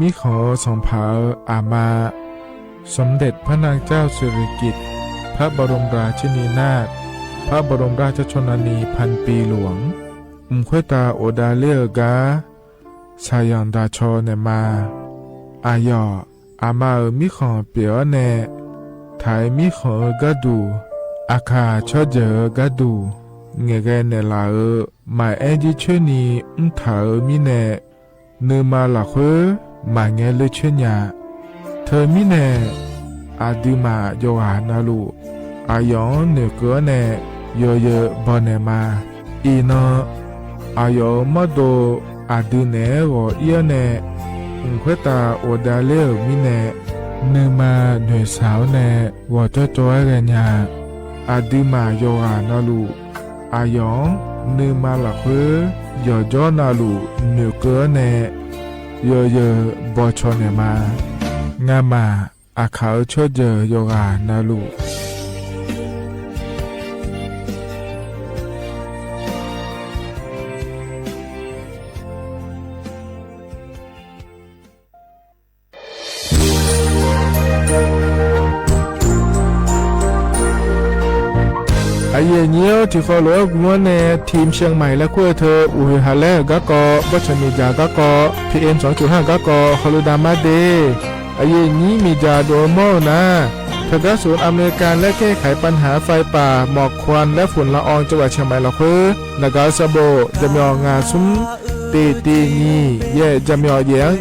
มิขอสองเผาอามาสมเด็จพระนางเจ้าสิริกิติ์พระบรมราชินีนาถพระบรมราชชนนีพันปีหลวงควยตาโอดาเลียกาชายันดาชอเนมาอายออามามิขอเปียวเนไทยมิขอกะดูอาคาชอเจอกะดูเงเกเนลาหมายเอจิชนีถามิเนเนมาละเขหมายเงเลชญาเธอมิเนอาดิมาโยหานาลูอายอนเนเกเนโยเยบอเนมาอีนอายอมโดอาดิเนโอเอียเนควยตาโอดาเลมิเนเนมาเนสาวเนวอจจอยเรญาอาดิมาโยหานาลูอายองเนมาละเขยอจอนาลูเนเกเนโยเยบอชอเนมางามาอาเขาชดเจอโยกานาลูไอเยี่ยนี้ที่เขาเลือกงวนในทีมเชียงใหม่และคู่เธออุยฮาเล่กะกอบัชมีจากะกอ PM 2.5 กะกอฮอลูดามาเดไอเยี่ยนี้มีจาโดโมนะเธอก็ศูนย์อำนวยการและแก้ไขปัญหาไฟป่าหมอกควันและฝุ่นละอองจังหวัดเชียงใหม่ละคือนักสะโบจะมีงานซุ้มตีนี่เย่จะมีเยียง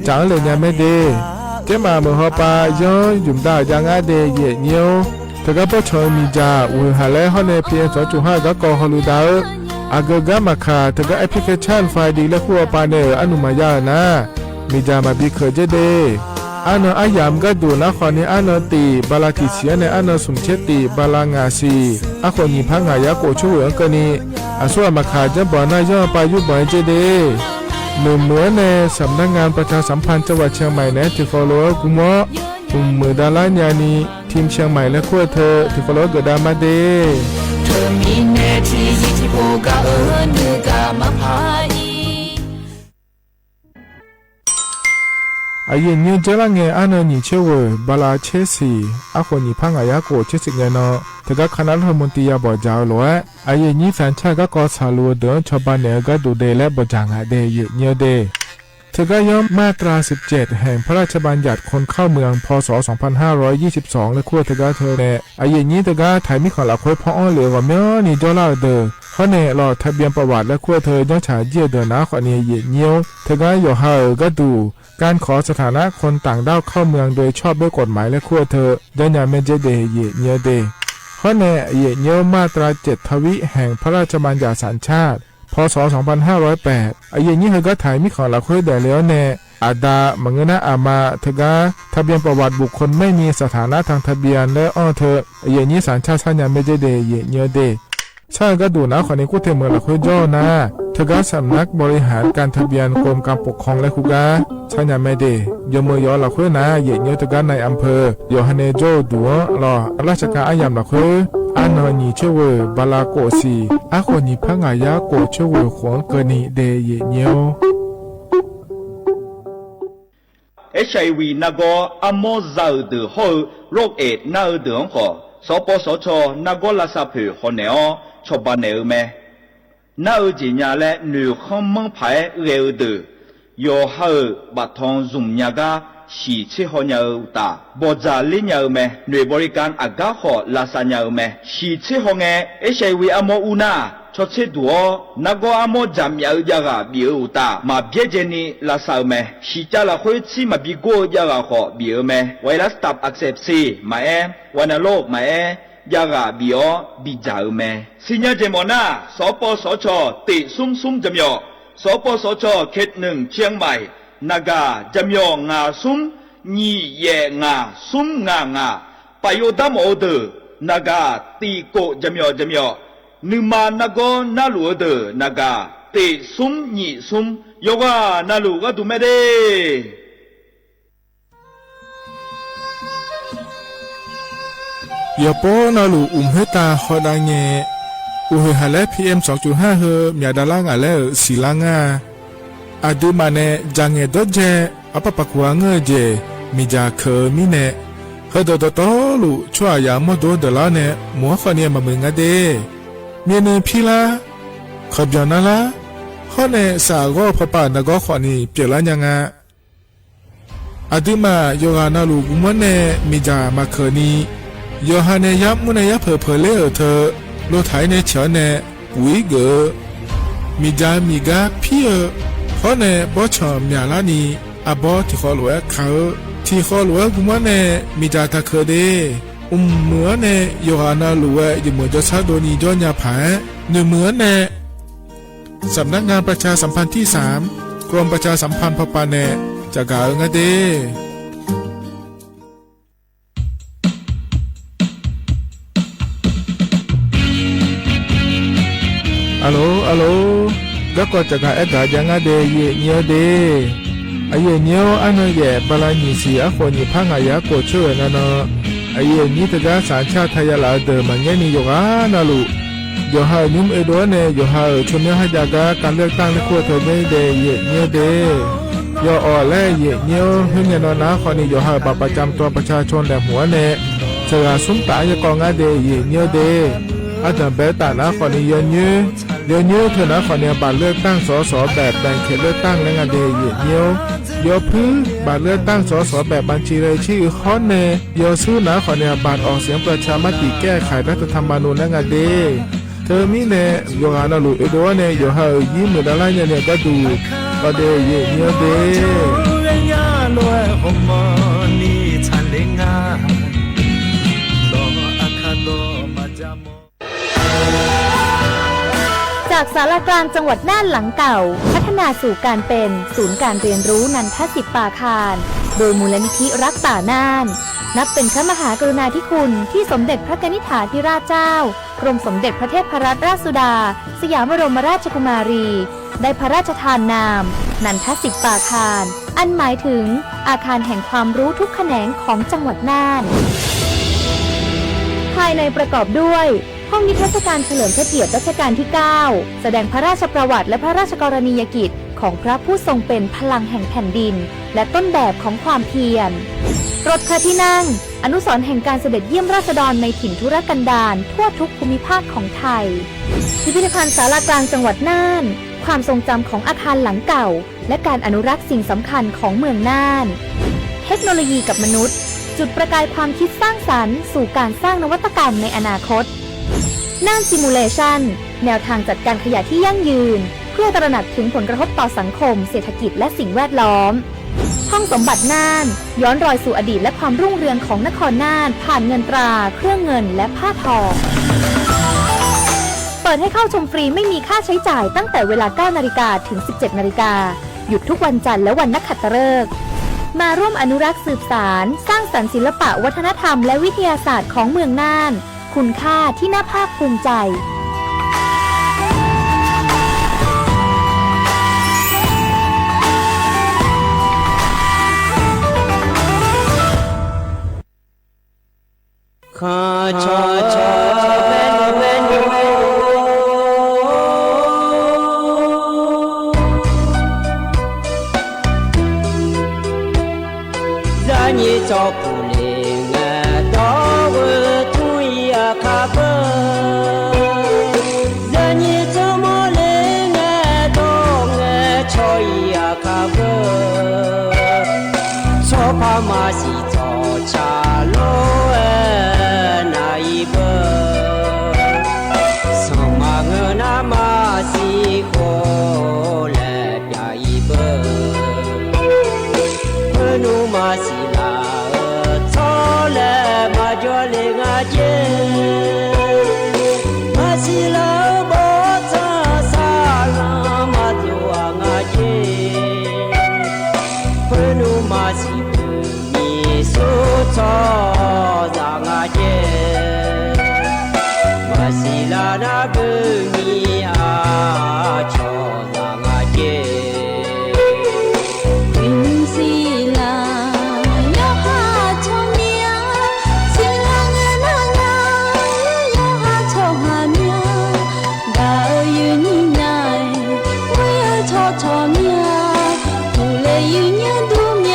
จังเลยเนี่ยไม่ดีเจ้ามาเมื่อฮอปาย้อนยุ่มได้ยังอาเดเย่เนียวเธอก็พอชอยมีจาอุยฮาเล่ฮอนในเพียง2.5 ก็กอฮอลูดาอากกามาคาเธอก็แอปพลิเคชันไฟดีและคู่ปาเนออนุมายานะมีจามาบิเคเจเดอันอายามก็ดูนะขอนี้อันตีบาลากิเสียในอันสมเชติบาลางาซีอาคนยิพังหายาโกช่วยกันนี้อาส่วนมาคาจะบ่อนายย่อไปยุบบ่อยเจเดหนุ่มเหนือในสำนักงานประชาสัมพันธ์จังหวัดเชียงใหม่นะที่ฟอลโล่กุมะมือดาลานยานีทีมเชียงใหม่และคู่เธอที่ฟอลโล่เกิดดามาเดเธอมีเนที่ที่โบกาเนื้อกามาพายอายุนี้จะละเงอันนี้เชื่อว่าบาลาเชสีอาคนนี้พังอายาโกเชสิเงนอแต่ก็คณะรัฐมนตรีบอกเจ้าล้วนอายุนี้แฟนชายก็กอสาลัวเดินชาวบ้านเนี่ยก็ดูเดและบจางอาเดยเนียเดเธอก็ย่อมมาตรา17แห่งพระราชบัญญัติคนเข้าเมืองพศ2522และคู่เธอก็เธอเนี่ยอายุนี้เธอก็ถ่ายมิขอหลักไว้พ่ออ้อเหลือว่าเมื่อนี่ดอลลาร์เดอเขาเนี่ยรอทะเบียนประวัติและคู่เธอยังฉายเยี่ยเดินนะขอเนี่ยเยี่ยเนียวเธอก็อยู่ห่างก็ดูการขอสถานะคนต่างด้าวเข้าเมืองโดยชอบด้วยกฎหมายและคู่เธอยันยาเมเจเดเยเนียเดข้อแน่เยเนียวมาตรา7ทวิแห่งพระราชบัญญัติสัญชาติพศ2508อายุนี้เธอก็ถ่ายมิขอหลักคุยได้แล้วแน่อาดามังเงนะอามาเธอก็ทะเบียนประวัติบุคคลไม่มีสถานะทางทะเบียนและอ้อเธออายุนี้สัญชาติสัญญาเมเจเดเยเนียเดใช่ก็ดูนะขอนี้กูเทเมืองหลักคุยย่อนะเธอก็สำนักบริหารการทะเบียนกรมการปกครองและคุกาชัญญาไม่ดียมือยอหลักคุยนะเยเนียเธอก็ในอำเภอยอฮันเนโจดัวรอราชการอายามหลักคุยอันนอนีเชวบาลาโกซีอาคนนี้พังอายาโกเชวขวงเกนีเดเยเนียว HIV 那个阿莫造的好โรคเอดน่าเดือดขอสปสชนักลักษณะผิวคนเนอชอบบ้านเนอแม่น่าจีน่าและหนูขมังไผ่เร็วเดือยอหาบัดทองจุ่มยากาสีเชี่ยวเนอตาบอจาลิเนอแม่หน่วยบริการอากาศขอลักษณะแม่สีเชี่ยวเง HIV อโมอุนาชดเชดัวนักอโมจำยายากาบิวตามาเบียเจนีลักษณะแม่สีจ้าละคุยที่มาบิโกยากาขอบิวแม่ไวรัสตับอักเสบซีมาวันโรคมายากาบิโอบิจาแม่สิญญาเจมอนาสปสชติซุ่มจำยอสปสชเขต1เชียงใหม่นากาจำยองาซุ่มนี่เยงาซุ่มงปโยดามโอเดนากาตีโกจำยอนึมานักนาลูเดนากาติซุ่มนี่ซุ่มโยกานาลูก็ดูไม่ได้อย่าป้อนาลูเฮตาขอดังเงฮาเล PM 2.5 เฮมีดาลางาเลสีลางาอาดูมาเนจังเงดเจ อปะปะกัวเงยเจมีจาเคมีเนเฮดอตอลุชัวยามอโดดลาเนมัวฟะเนียมามึงอะเดเมียเนพี่ละขบยานะละข้อเนสาวก็พอปานก็ขอนี่เปลี่ยนละยังไงอดีมาโยฮานาลูกุมันเนมีจามาเคนีโยฮาเนยับมุนยับเพอเลอเธอโลไทยเนเฉเนวิเกมีจามีกาพี่ข้อเนบอชอมยาลานีอบอที่ขอหลวงเขาที่ขอหลวงกุมันเนมีจาตะเคเดเหมือนเนโยฮานาลูเวยิมจะซาโดนีจอนยาผาเหมือนเนสำนักงานประชาสัมพันธ์ที่3กรมประชาสัมพันธ์พปาเนจะกล่าวไงเดอัลโหลก็ก็จะกล่าวกายังไงเดเยเนียวเดไอเยเนียวอันนั้นเย่บาลานิสีอคนญี่ปุ่นอายะโกช่วยนั่นนะไอเยนี่จะได้สัญชาติไทยลาเดมันยังนี่อยู่กันนะลูกยอฮานุ่มเอโดเนยอฮาชมยังให้จากการเลือกตั้งในขั้วเธอไม่เดเยเนียวเดยออแลเยเนียวเฮงเนนะคนนี้ยอฮาบัตรประจำตัวประชาชนแต่หัวเนเสือสุนตายกองเดเยเนียวเดอาจารย์เบต้านะคนนี้ยืนยืนเธอนะคนนี้บัตรเลือกตั้งสสแบบแบ่งเขตเลือกตั้งและงานเดเยเนียอพื้นบัตรเลือกตั้งสสแบบบัญชีรายชื่อฮอนเนยอซื้อนะคนนี้บัตรออกเสียงประชามติแก้ไขรัฐธรรมนูญและงานเดเธอมีเนี่ยโยฮานาลูเอโดเนี่ยโยฮายิ้มเหมือนอะไรเนี่ยก็ดูก็เดเยเนียวเดจากศาลากลางจังหวัดน่านหลังเก่าพัฒนาสู่การเป็นศูนย์การเรียนรู้นันทศิษย์ป่าคารโดยมูลนิธิรักป่าน่านนับเป็นพระมหากรุณาธิคุณที่สมเด็จพระกนิษฐาธิราชเจ้ากรมสมเด็จพระเทพรัตนราชสุดาสยามบรมราชกุมารีได้พระราชทานนามนันทศิษย์ป่าคารอันหมายถึงอาคารแห่งความรู้ทุกแขนงของจังหวัดน่านภายในประกอบด้วยห้องนิทรรศการเฉลิมพระเกียรติรัชกาลที่9แสดงพระราชประวัติและพระราชกรณียกิจของพระผู้ทรงเป็นพลังแห่งแผ่นดินและต้นแบบของความเพียรรถพระที่นั่งอนุสรณ์แห่งการเสด็จเยี่ยมราษฎรในถิ่นทุรกันดารทั่วทุกภูมิภาคของไทยพิพิธภัณฑ์ศาลากลางจังหวัดน่านความทรงจำของอาคารหลังเก่าและการอนุรักษ์สิ่งสำคัญของเมืองน่านเทคโนโลยีกับมนุษย์จุดประกายความคิดสร้างสรรค์สู่การสร้างนวัตกรรมในอนาคตน่านซิมูเลชันแนวทางจัดการขยะที่ยั่งยืนเพื่อตระหนักถึงผลกระทบต่อสังคมเศรษฐกิจและสิ่งแวดล้อมห้องสมบัติน่านย้อนรอยสู่อดีตและความรุ่งเรืองของนครน่านผ่านเงินตราเครื่องเงินและผ้าทองเปิดให้เข้าชมฟรีไม่มีค่าใช้จ่ายตั้งแต่เวลา 9 นาฬิกาถึง 17 นาฬิกาหยุดทุกวันจันทร์และวันนักขัตฤกษ์มาร่วมอนุรักษ์สืบสานสร้างสรรค์ศิลปะวัฒนธรรมและวิทยาศาสตร์ของเมืองน่านคุณค่าที่น่าภาคภูมิใจข้าชอเป็นจะนี่จอผู้เลี้ยงดาวทุยข้าเบจะนี่จอมเลี้ยงดงชอยข้าเบชอบพามาสิจอชาโลชอเมียผู้เลยยืนยันดูเมีย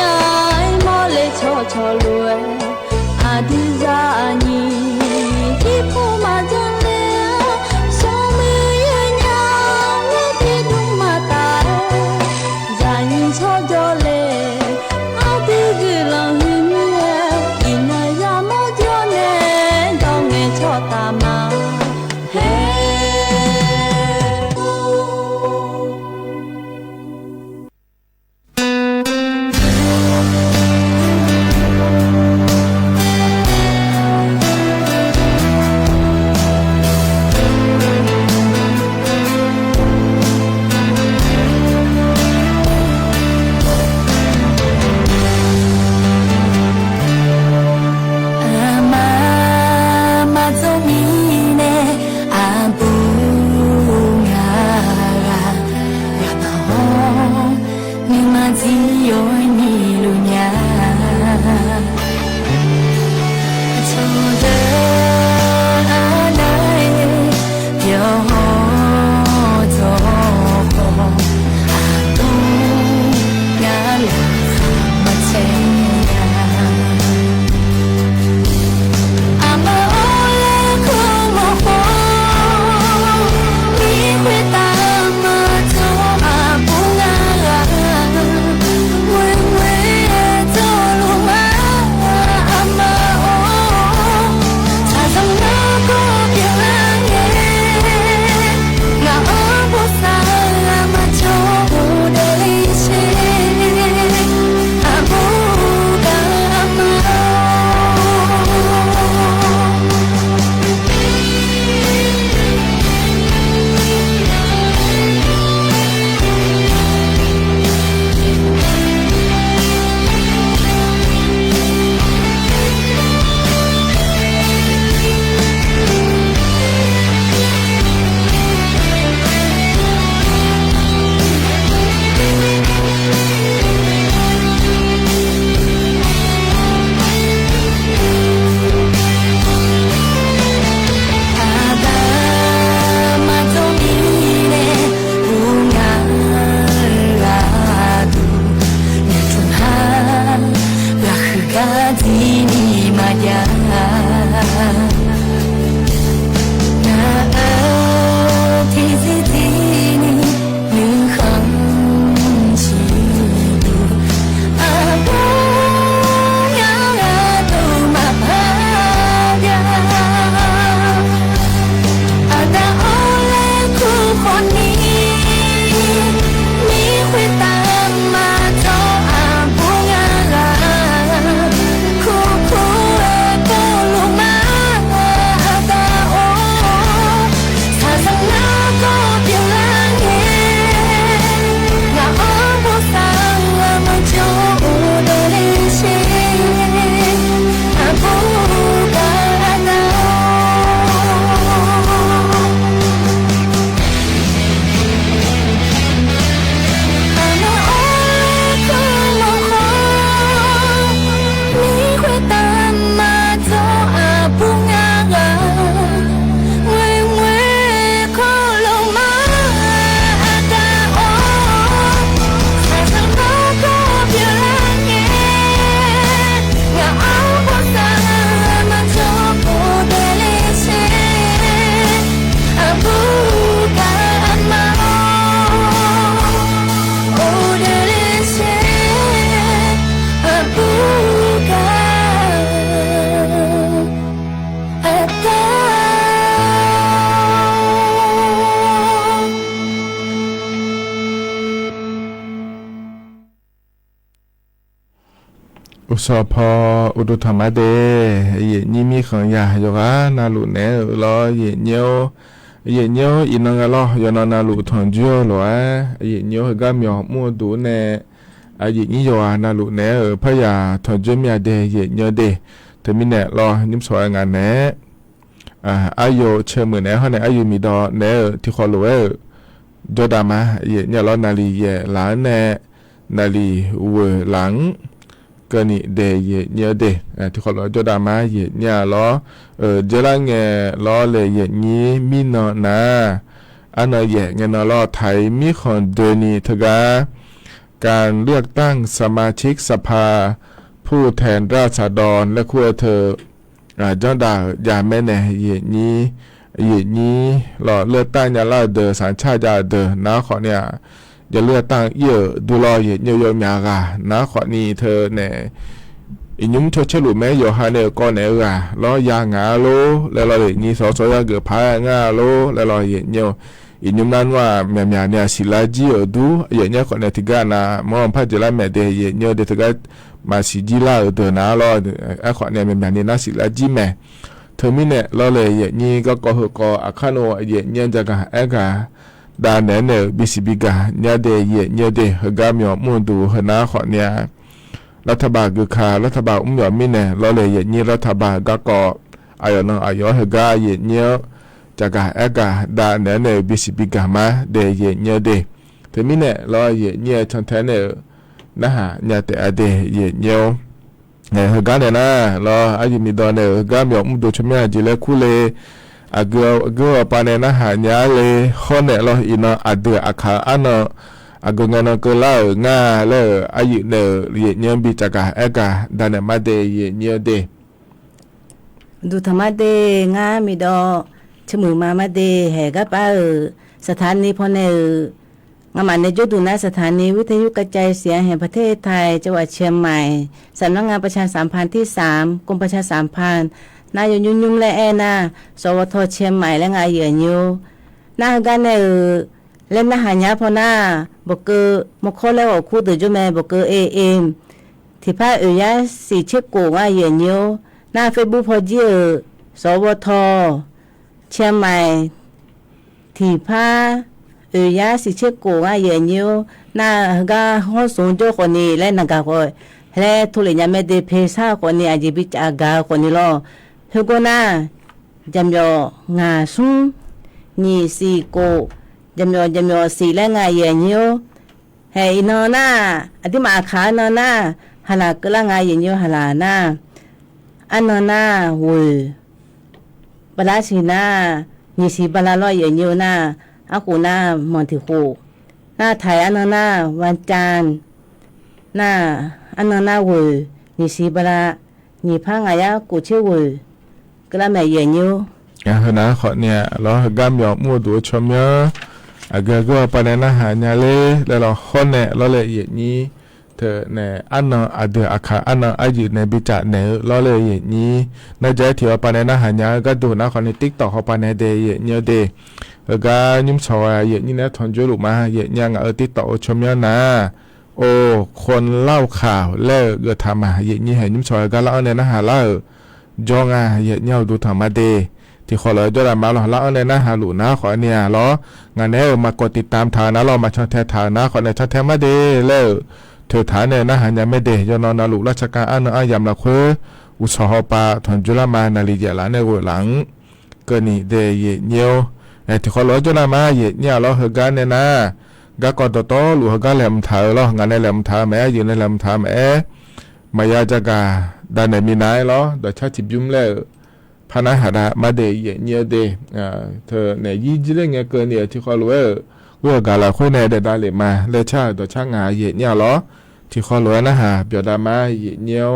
你嘛呀，那天是天你有很幸福，啊不呀呀都嘛怕呀，啊但后来苦苦你。อุสพออุดุธรรมเดเยนี่มีขังยาโยกานาลุเนลอเยเนียวอินังกะลอยนานาลุทอนจิโอลอเยเนียวกะมยอมูดูเนเยนี่โยนาลุเนพะยาทอนจิเมียเดเยเนียวเดเทมิเนลอนิมสวยงานเนอายุเชมือเนฮะเนอายุมีดอเนที่ขอรู้จอดามาเยเนี่ยลอนาลีเยหลานเนนาลีเวหลังก็นี่เดยเนียเดที่เขาล้อจดามาเยเนี่ยล้อเจริญเงล้อเลยเยนี้มีนอนาอันนั้นเยเงนล้อไทยมีคนเดนีทกาการเลือกตั้งสมาชิกสภาผู้แทนราษฎรและขั้วเธอจอดายาแม่เนเยนี้ล้อเลือกตั้งยาลาเดอสัญชาติยาเดอนะขอเนี่ยจะเลือกตั้งเยอะดูรอเยอะๆมากานะขอนี้เธอเนี่ยอินุมชดเชลุแม่โยฮาเนก็เนี่ยล้อยางาโลแล้วเราเลยนี่สอยาเกือบพายาโลแล้วเราเยอะอินุมนั้นว่าแม่เนี่ยศิลาจีดูเยอะขอเนี่ยที่กานะมองพัดจะไล่แม่เดยเยอะเดที่กามาสิจิลาเดนะล้อขอเนี่ยแม่เนี่ยน่าศิลาจีแม่เธอมีเนี่ยเราเลยเยนี่ก็อาคาโนเยเนี่ยจะกะดานเนบิสิบิกาเนี่ยเดยเนี่ยเดฮกามยอมูดูฮนาขอเนี่ยรัฐบาลกุคารัฐบาลยอมิเนี่ยเราเลยเนี่ยรัฐบาลก็อายนอายฮกาเนี่ยจากดานเนบิสิบิกามาเดยเนี่ยเดถึงมิเนี่ยเราเนี่ยทันแทนนะฮะเนี่ยแต่เดยเนี่ยฮกาเนี่ยนะเราอายุมีดอนฮกามยอมูดูชม่จิเลคูเลago pane na hanya le khone lo ina adu akha ana ago ngana ko la nga le ayu ne ye nyam bi taka eka dane mate ye nyo deดูธรรมะเดงามีดอชมือมาเดแหกับสถานีพอเนงามันในจุดดูนะสถานีวิทยุกระจายเสียงแห่งประเทศไทยจังหวัดเชียงใหม่สำนักงานประชาสัมพันธ์ที่3กรมประชาสัมพันธ์นายยุ่งและนาสวทเชียงใหม่และงานเหยื่อยูนากันเล่นนาหายาพอนาบอกเกอมกข้อแล้วคู่ตื่นจุแม่บอกเกอที่พระยาสีเช็คกูงานเหยื่อยูนาเฟซบุ๊กพอจีสวทเชียงใหม่ที่พระยาสีเช็คกูงานเหยื่อยูนาก็ห้องสูงโจคนนี้และนักก็และทุเรียนไม่ได้เพศาคนนี้อาจจะบิจากาคนนี้ล้อเฮกนาจำยองาซุงนี่สีโกจำยอสีและงาเยนิโอเฮอินอนาอธิมาขานอนาฮาลากละงาเยนิโอฮาลานาอันนอนาเวบลาชินานี่สีบลาลอยเยนิโอนาอากูนามอนติโคนาไทยอันนอนาวันจันนาอันนอนาเวนี่สีบลา你怕俺呀过去我，格拉买原油，นะขอเนี่ยเรากำยอมัวดูชมเยอะก็ปานนั้นหาญาเลยแล้วเราคนเนี่ยเราเลยอย่างนี้เธอเนี่ยอันนั้นอดีตอาคาอันนั้นอายุในบิจารเนี่ยเราเลยอย่างนี้น่าจะที่ว่าปานนั้นหาญาก็ดูนะคนในติ๊กต็อกเขาปานนั้นเดียเยอะเดแล้วก็ยิ้มสวยอย่างนี้นะทนจุลุมาอย่างติ๊กต็อกชมเยอะนะโอ้คนเล่าข่าวแล้วก็ทำมาอย่างนี้เห็นยิ้มสวยก็เล่าเนี่ยนะหาเล่าจงอย่างดูธรรมะเดที่ขอเลยด้วยมาเราเนี่ยนะฮาลูนะขอเนี่ยล้องานนี้มากดติดตามทางนะเรามาช่องแท้ทางนะขอในช่องแท้มาเดแล้วเธอฐานเนี่ยนะหันยังไม่เดยนอนนาลูราชการอันยามละคุอุสหปาถอนจุลมานาลีเจลาในหัวหลังก็นี่เดยเนียวที่ขอเลยจุลมาเนี่ยเราเหกันเนี่ยนะก็กอดโตลูกก็แหลมเถอเรางานในแหลมเถอแม่ยืนในแหลมเถอแม่มายาจักาดันในมีนายเราโดยชาติบุ้มแล้วพนักหามาเดยเนียเดเธอเนี่ยยี่จีเรื่องเงี้ยเกินเนี่ยที่เขารู้ว่าการละคุยในเดได้เลยมาเลชาตัวช่างงานเนี่ยหรอที่เขารู้นะฮะเปียดามาเนียว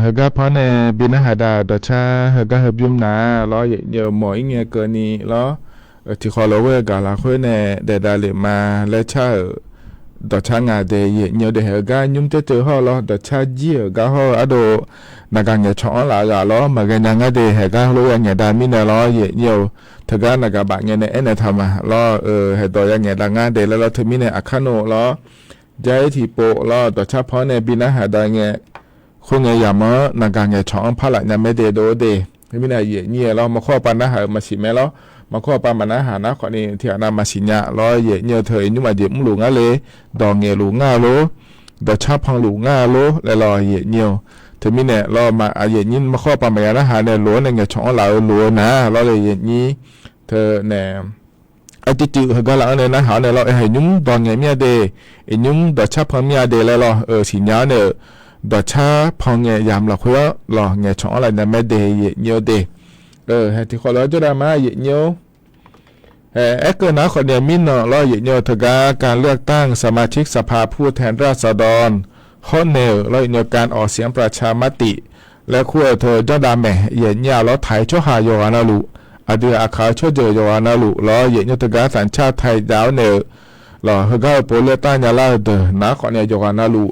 เฮก็เพราะในบินหาดาดชาเฮก็เฮบยุมนาล้อเยอะหมอยเงี้ยเกินนี้ล้อที่ขอเราเวกาลาคุยในเดดาเลมาและชาดชางาเดยเนียวเดเฮก็ยุ่มเจอห่อล้อดชาเจียก็ห่ออโดนักการเงินช่องหลายล้อมากันยังเดเฮก็รู้ว่าเงี้ยดามินล้อเนียวเธอก็นักบะเงี้ยในเอ็นทำมาล้อเฮตัวยังเงี้ยดังงานเดแล้วเราเธอมินในอาคาโนล้อใจที่โปล้อดชาเพราะในบินหาดาเงี้ยคนเงี้ยยามะนักการเงินช่องพลังยังไม่เดโดเดมินในเงี้ยเรามาข้อปัญหามาชิมแล้วมาข้อปามันอาหารนะคนนี้ที่อามาสิญญาล้อเยเยเธอยุ่มาเยมหลูงาเลยดองเงหลูงาโลดอชาพังหลูงาโลแล้วล้อเยเยเธอมีเนี่ยล้อมาเยยินมาข้อปามันอาหารเนี่ยล้วนเนี่ยช่องเราล้วนนะล้อเลยเยนี้เธอเนี่ยไอ้จืดๆก็แล้วเนี่ยนะหาเนี่ยล้อไอ้ยุ่มดองเงเมียเดไอ้ยุ่มดอชาพังเมียเดแล้วล้อสิญญาเนี่ยดอชาพังเงยามเราคุยล้อเงช่องอะไรเนี่ยไม่เดเยเยเดให้ที่คนเราจะได้มาเยเยเกิดนะคนเดียมินเนาะล้อเยเยทกาการเลือกตั้งสมาชิกสภาผู้แทนราษฎรข้อเนลล้อเยการออกเสียงประชามติและขั้วเธอเจ้าดาแม่เยเยล้อไทยชั่วหายโยอานาลุอดีตอาคาชั่วเจอโยอานาลุล้อเยเยทกาสัญชาติไทยดาวเนลล้อเฮก็โปรเลือกตั้งยาลาเดนะคนเนยโยอานาลุ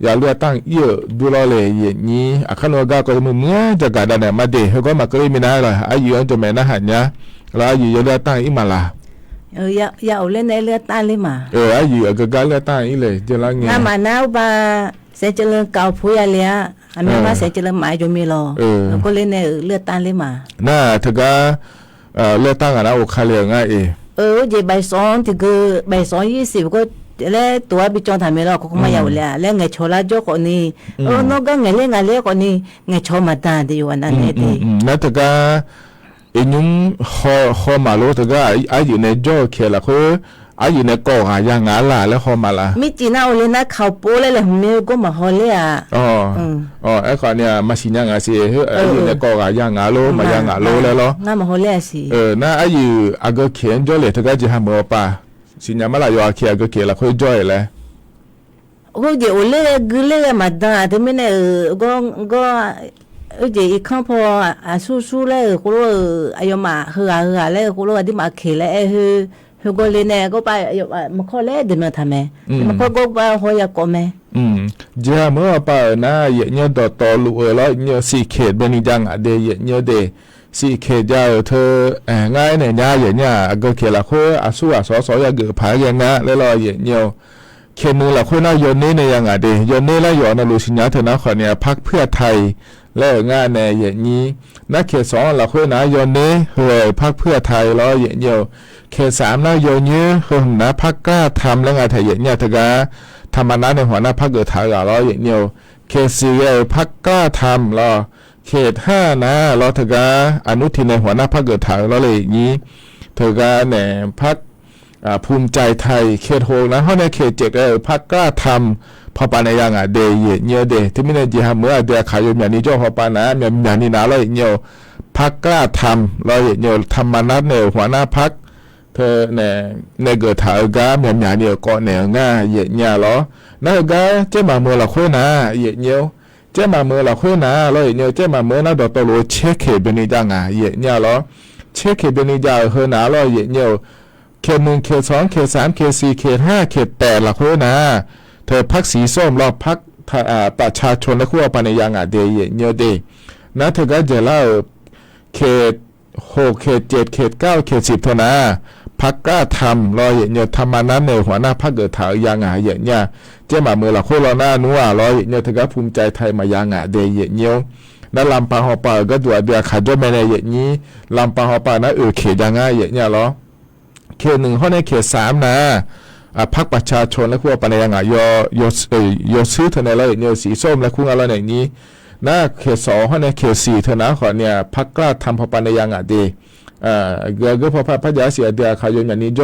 อย่าเลือกตั้งเยอะดูล้อเลยเยนี้อาคารโนกาก็มึงเมื่อจะกาดานมาเดเฮก็มาเกลีมินาเลยอายุอันจะแม่นะหันยาแล้วอายุเลือกตั้งอีมาลาอย่าเอาเล่นในเลือดตั้งเลยมาอายุก็การเลือกตั้งอีเลยจะละเงี้ยน้ามาหน้าบ้าเสียเจริญเก่าผู้ยาเลี้ยอันนั้นมาเสียเจริญหมายจะมีรอก็เล่นในเลือดตั้งเลยมาน่าถ้าก็เลือกตั้งนะโอคาเลียง่ายเจใบสองที่คือใบ220ก็แล้วตัวบิจอนทำไม่รอก็ไม่ยาวเลยแล้วไงโชลาโจคนนี้นอกก็ไงเล่นไงเล่นคนนี้ไงโชมาตาดีวันนั้นเองน่าถ้าก็ยุ่งข้อมาลูถ้าก็อายุในโจเขียนละคืออายุในก่อหายางาลาแล้วข้อมาละมิจีน่าโอเลน่าเขาโป้เลยแหละเมลก็มาฮอลเลยไอ้คนเนี่ยมาสิญญาสิอายุในก่อหายางาโลมายางาโลแล้วน่ามาฮอลเลยสิน่าอายุอาก็เขียนโจเลยถ้าก็จะทำมือป่าสิญญามาลายอเขียนก็เขียนละคือโจเลยก็เดี๋ยวเลยก็เลยมาด่าแต่ไม่เนี่ยก็เจอีกครั้งพอสู้เลยกูรู้อายุมาเหือเลยกูรู้ว่าที่มาเขยเลยก็เลยเนี่ยก็ไปมาข้อเล่เดินทำไมมาข้อก็ไปหัวยากไหมเจ้าเมื่อป่านะเยอะเนี่ยต่อลูกแล้วเนี่ยสี่เขตเป็นยังเดยเนี่ยเดสี่เขตยาวเธอง่ายเนี่ยง่ายอย่างเนี่ยก็เขตละคู่สู้สอยากเกิดผายอย่างนะแล้วเราเยอะเนี่ยเขตนึงละคู่น่าโยนนี่ในยังเดยโยนนี่แล้วย้อนลูกสิญญาเธอนะขอเนี่ยพรรคเพื่อไทยแล้วงานในอย่างนี้นักเขต2เราคุยนะโยนนี้เฮ้ยพรรคเพื่อไทยล้ออย่างเดียวเขต3นะโยนนี้เฮ้ยนะพรรคกล้าทำแล้วงานไทยอย่างเนี้ยเถอะกะธรรมนัสในหัวหน้าพรรคเกิดไทยล้ออย่างเดียวเขต4พรรคกล้าทำล้อเขต5นะล้อเถอะกะอนุทินในหัวหน้าพรรคเกิดไทยล้อเลยอย่างนี้เถอะกะเนี่ยพรรคภูมิใจไทยเขต6นะเพราะในเขต7พรรคกล้าทำพอปานในยังเดยเยเดที่ไม่ได้จีฮะเมื่อเดียขายอยู่แบบนี้เจ้าพอปานะแบบนี้นะเราเยพักกล้าทำเราเยทำมานัดเนี่ยหัวหน้าพักเธอเนี่ยในเกิดถ่ายก้าแบบนี้เนี่ยก่อนเนี่ยง่ายเยหรอนั่นก็เจ้ามาเมื่อเราคุยนะเยเจ้ามาเมื่อเราคุยนะเราเยเจ้ามาเมื่อนั้นตัวโลเช็คเขตเป็นนิจังเยหรอเช็คเขตเป็นนิจังเฮนะเราเยเขต1เขต2เขต3เขต4เขต5เขต8เราคุยนะเธอพักสีส้มรอพักประชาชนและขั้วปานยังเดยเยเดนะเธอก็จะเล่าเขต6เขต7เขต9เขต10เท่านะพักกล้าทำรอเยธรรมานั้นในหัวหน้าพักเกิดถาวยังเยเนี่ยเจ้ามาเมื่อละขั้วเราหน้านัวรอเยเธอก็ภูมิใจไทยมายังเดยเยนั่นลำปางหอปาก็ตัวเดียขาดไม่ได้เยนี้ลำปางหอปานะเขตยังเยเนี่ยหรอเขต1ข้อในเขต3นะพรรคประชาชนและขั้วปานยังยซื้อเท่านั้นเลยเนี่ยสีส้มและคู่อะไรอย่างนี้นะเขต2ข้อในเขต4เท่านั้นขอเนี่ยพรรคกล้าทำพอปานยังดีก็พอพระยาเสียเดียขายอย่างนี้โจ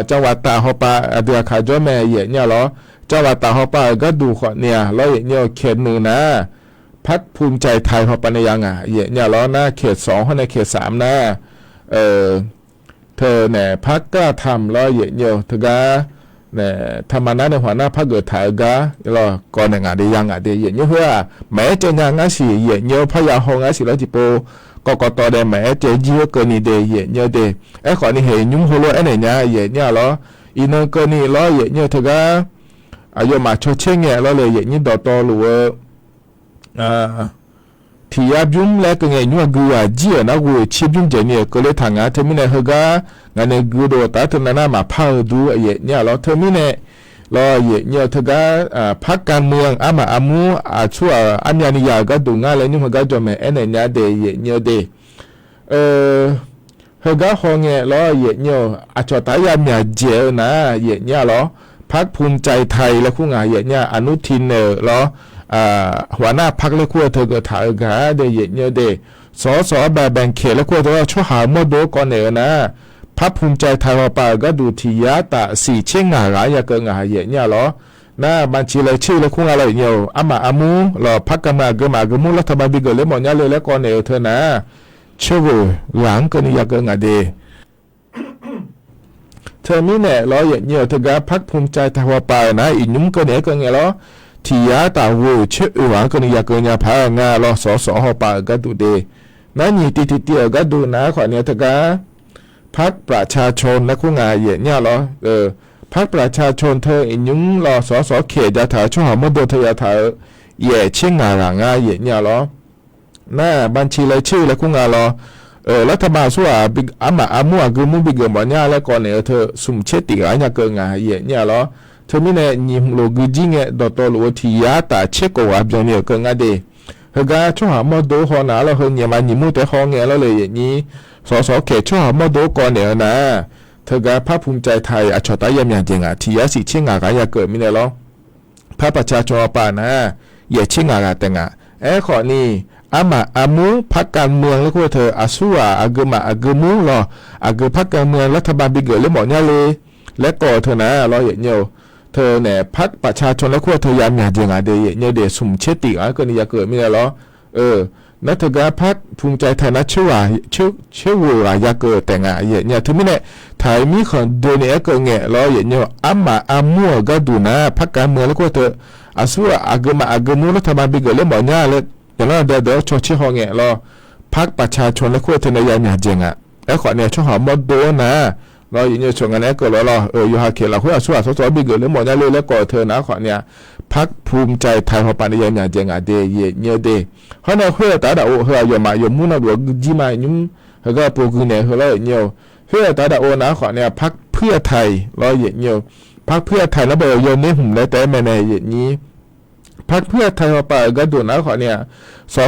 จังหวัดตาหอปาเดียขายโจแม่เนี่ยหรอจังหวัดตาหอปาก็ดูขอเนี่ยแล้วเนี่ยเขต1นะพรรคภูมิใจไทยพอปานยังเนี่ยหรอนะเขต2ข้อในเขต3นะเธอเนี่ยพักกล้าทำล้อเยอะเธอก็ เนี่ยธรรมนัตในหัวหน้าพรรคเกิดถ่ายกะรอก่อนงานได้ยังได้เย็นเพื่อแม้จะยังงั้นสิเย็นพยาหงงั้นสิแล้วจิโปกกตได้แม้จะยื้อเกินนี่ได้เย็นเดไอ้ขอนี่เห็นยุ่งหัวไอ้เนี่ยเย็นเหรออีนเกินนี่ล้อเย็นเถอะกะอายุมาชดเชงเงี้ยล้อเลยเย็นดอตอหรือที่ยับยุ่งแล้วก็เงี้ยยุ่งกูจีนะกูชิบยุ่งเจเนี่ยก็เลยทางงานเธอไม่ได้เหรอกะงานกูโดดแต่เธอหน้ามาพาดูเย็นเหรอเธอไม่ได้รอเย็นเธอกะพรรคการเมืองอามาอามูชั่วอันยานิยาก็ดูงานเลยนี่มันก็จะไม่เอ็นเนี่ยเดย์เย็นเดย์เหรอกะห้องเงี้ยรอเย็นจอดตายามีเจนะเย็นเหรอพรรคภูมิใจไทยแล้วคู่งานเย็นอนุทินเหรอหัวหน้าพรรคแล้วคู่เธอก็ถ่ายกะเดย์เย็นเดย์สสแบบแบ่งเขตแล้วคู่เธอชั่วหาโมโดก่อนเนี่ยนะพรรคภูมิใจไทยว่าป่าก็ดูที่ยาตาสี่เช่งงานอยากเกินงานเย็นเหรอนะบัญชีเลยชื่อแล้วคู่อะไรเนี่ยอามาอามูหรอพรรคกันมาเกินมาเกินมูรัฐบาลบิเกอร์เลยหมดเนี่ยเลยแล้วก่อนเนี่ยเธอนะเชื่อหลังก็นี่อยากเกินงานเดเธอมีเนี่ยรอเย็นเธอก็พรรคภูมิใจไทยว่าป่านะอีนุ่มก็เนี่ยเกินไงเหรอที่ยาตาวูเชื่อหลังก็นี่อยากเกินงานพางานรอสหัวป่าก็ดูเดนั่นนี่ติเตียก็ดูนะขอเนี่ยเธอก็พรรคประชาชนและคู่งานเย็นเนี่ยเหรอพรรคประชาชนเธออินยุงรอสเขตยาถาช่วงหามโดเธอยาถาเย่เช่งงานหลังเย็นเนี่ยเหรอหน้าบัญชีรายชื่อและคู่งานเหรอรัฐบาลส่วนอามาอามัวคือมุ่งบิเกอร์บ่เนี่ยแล้วก่อนเนี่ยเธอสุ่มเช็ดติกอะไรเกินงานเย็นเนี่ยเหรอเธอไม่เนี่ยยิมโลกุจิงเงดอตโลที่ยาตาเช็คกว่าแบบเนี่ยเกินงานเดเฮกาช่วงหามโดหอนาแล้วเฮเนี่ยมันยิมุแต่หอเงี้ยแล้วเลยอย่างนี้สเขตช่วงหามโดก่อนเนี่ยนะเธอก็พรรคภูมิใจไทยชดตายอย่างจริงที่ยาสิเช่งงานอยากเกิดไม่ได้หรอพรรคประชาชนป่านะอย่าเช่งงานแต่งขอนี่อามาอามูพรรคการเมืองแล้วก็เธออาสัวอาเกมาอาเกมูหรออาเกพรรคการเมืองรัฐบาลบิเกอร์เลยหมดเนี่ยเลยและก่อเธอนะรออย่างเดียวเธอเนี่ยพรรคประชาชนแล้วก็เธอยามอย่างจริงเดียเนี่ยเดี๋ยวสุ่มเช็ดติก็นี่อยากเกิดไม่ได้หรอนัทกาพรรคภูมิใจไทยนะชื่อว่าอยากเกิดแต่งเนี่ยถึงไม่เนี่ยไทยมีคนเดินเนี่ยเกิดเงี้ยรออย่างเดียวอามาอามัวก็ดูนะพรรคการเมืองแล้วก็เธออาสัวอาเกมาอาเกมูรัฐบาลบิเกอร์เลยหมดเนี่ยเลยอย่างนั้นเดี๋ยวชดเชยห้องเงี้ยรอพรรคประชาชนแล้วก็เธอในยามอย่างจริงขอเนี่ยช่วงหอมโดนะเราอย่างนี้ช่วงนั้นก็รออยู่หาเขตเราหัวสัวสบิเกอร์เลยหมดเนี่ยเลยแล้วก็เธอนะขอเนี่ยพรรคภูมิใจไทยพอปานอย่างจริงเดย์เนี่ยเดเขาเนี่ยเพื่อแต่ดาวเฮืออยู่มาอยู่มุ่งน่ะดูจีมายุ่งเขาก็ปลูกเนี่ยเฮือแล้วเนี่ยเพื่อแต่ดาวนะขอเนี่ยพรรคเพื่อไทยเราอย่างเนี่ยพรรคเพื่อไทยแล้วเบอร์โยนเนี่ยหุ่มแล้วแต่แม่ในอย่างนี้พรรคเพื่อไทยพอปานก็ดูนะขอเนี่ย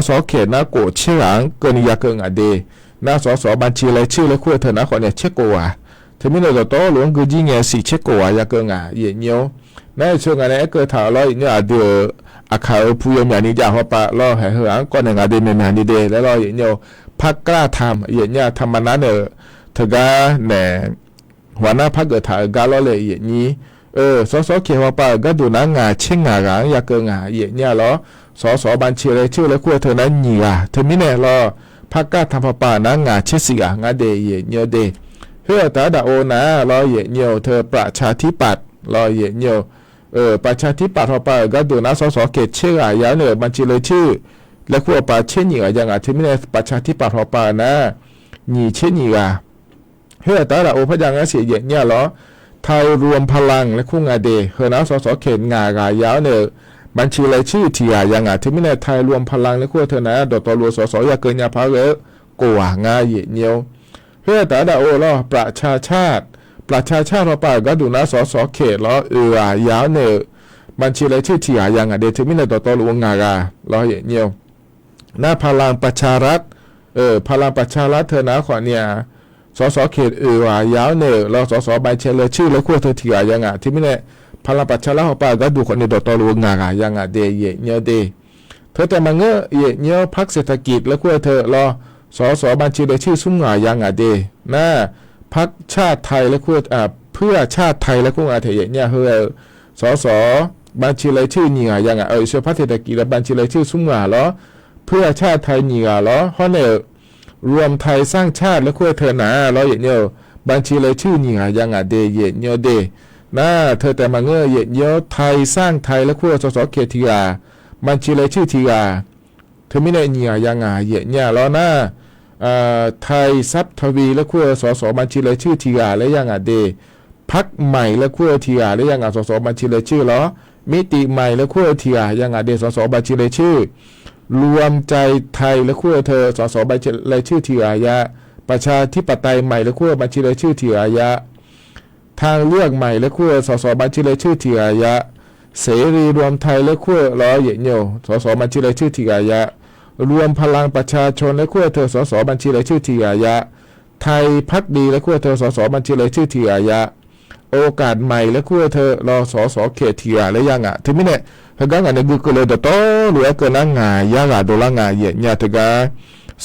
สเขตนะโกเชื่อหลังเกินอยากเกินเดนะบัญชีรายชื่อแล้วคุยเธอนะขอเนี่ยเช็คโกว่าถึงไม่ได้ตัวหลวงคือจีเงี้ยสิเช็คโกว่าอยากเกินอย่างเนี่ยในช่วงนั้นเกิดถาวรเนี่ยเดืออาคาผู้ยมอย่างนี้จะหัวปะล่อให้เหืองก่อนงานเดย์แม่ๆนี่เดย์แล้วรออย่างเดียวพักกล้าทำอย่างเนี้ยทำมานั้นเธอก็แหน่หัวหน้าพักเกิดถ่ายการล่อเลยอย่างนี้สเขียวปะก็ดูนะงานเช่งงานอยากเกินงานอย่างเนี้ยเหรอบัญชีเลยชื่อแล้วคุยเธอนั้นหนีเธอไม่แน่รอพักกล้าทำปะนะงานเช่สิงานเดย์อย่างเนี้ยเดย์เพื่อแต่ดาวนะรออย่างเนี้ยเธอประชาธิปัตย์รออย่างเนี้ยประชาธิปัตย์พอไปก็ดูนะสเขตชื่อยาวเนี่ยบัญชีเลยชื่อแล้วคู่ป่าเช่นหนีอย่างที่ไม่ได้ประชาธิปัตย์พอไปนะหนีเช่นหนีเฮ้ยแต่ละพยังเสียเนี่ยเหรอไทยรวมพลังและคู่งานเดเฮ้ยนะสเขตงายาวเนี่ยบัญชีเลยชื่อที่อย่างที่ไม่ได้ไทยรวมพลังและคู่เธอนะดอตรัวอยากเกินยาพาเลยกว่างายเนี่ยเฮ้ยแต่ละล่ะประชาชาติเราไปก็ดูนะสเขตแล้วยาวเนี่ยบัญชีรายชื่อที่อย่างเดทมินตัวหลวงงาเราเห็นเนียวหน้าพลังประชารัฐพลังประชารัฐเธอนะขอเนี่ยสเขตยาวเนี่ยเราบัญชีรายชื่อแล้วคู่เธอที่อย่างที่ไม่เนี่ยพลังประชารัฐเราไปก็ดูคนในตัวหลวงงาอย่างเดเนี่ยเดเธอแต่มาเงยเนี่ยพรรคเศรษฐกิจแล้วคู่เธอรอบัญชีรายชื่อซุ้มงาอย่างเดหน้าพรรคชาติไทยและคู่เพื่อชาติไทยและคู่อาเทียเนี่ยเฮ้ยบัญชีรายชื่อนี่อย่างเสื้อผ้าเศรษฐกิจและบัญชีรายชื่อซุ้มงาล้อเพื่อชาติไทยนี่ล้อเพราะเนี่ยรวมไทยสร้างชาติและคู่เธอหนาล้ออย่างเดียวบัญชีรายชื่อนี่อย่างเดย์เนี่ยเด น่าเธอแต่มาเงยเยอะไทยสร้างไทยและขั้วสสเขตทีกามันชื่ออะไรชื่อทีกาเธอไม่ได้เนี่ยยังไงเนี่ยแล้วนะไทยซับทวีและขั้วสสมันชื่ออะไรชื่อทีกาและยังไงเดพักใหม่และขั้วทีกาและยังไงสสมันชื่ออะไรชื่อหรอมิติใหม่และขั้วทีกายังไงเดสสมันชื่ออะไรชื่อรวมใจไทยและขั้วเธอสสมันชื่ออะไรชื่อทีกายะประชาธิปไตยใหม่และขั้วมันชื่ออะไรชื่อทีกายะทางเลือกใหม่และขั้วสสบัญชีรายชื่อทีกายะเสรีรวมไทยและขั้วล้อเหยียดเหนียวสสบัญชีรายชื่อทีกายะรวมพลังประชาชนและขั้วเธอสสบัญชีรายชื่อทีกายะไทยพักดีและขั้วเธอสสบัญชีรายชื่อทีกายะโอกาสใหม่และขั้วเธอรอสสเขตทีกาและยังอ่ะถึงไม่เนี่ยเฮกันกันในกุกเลยเดโตหรือเกินนั่งงายากาโดล่างงายเหยียดเนี่ยถึงกัน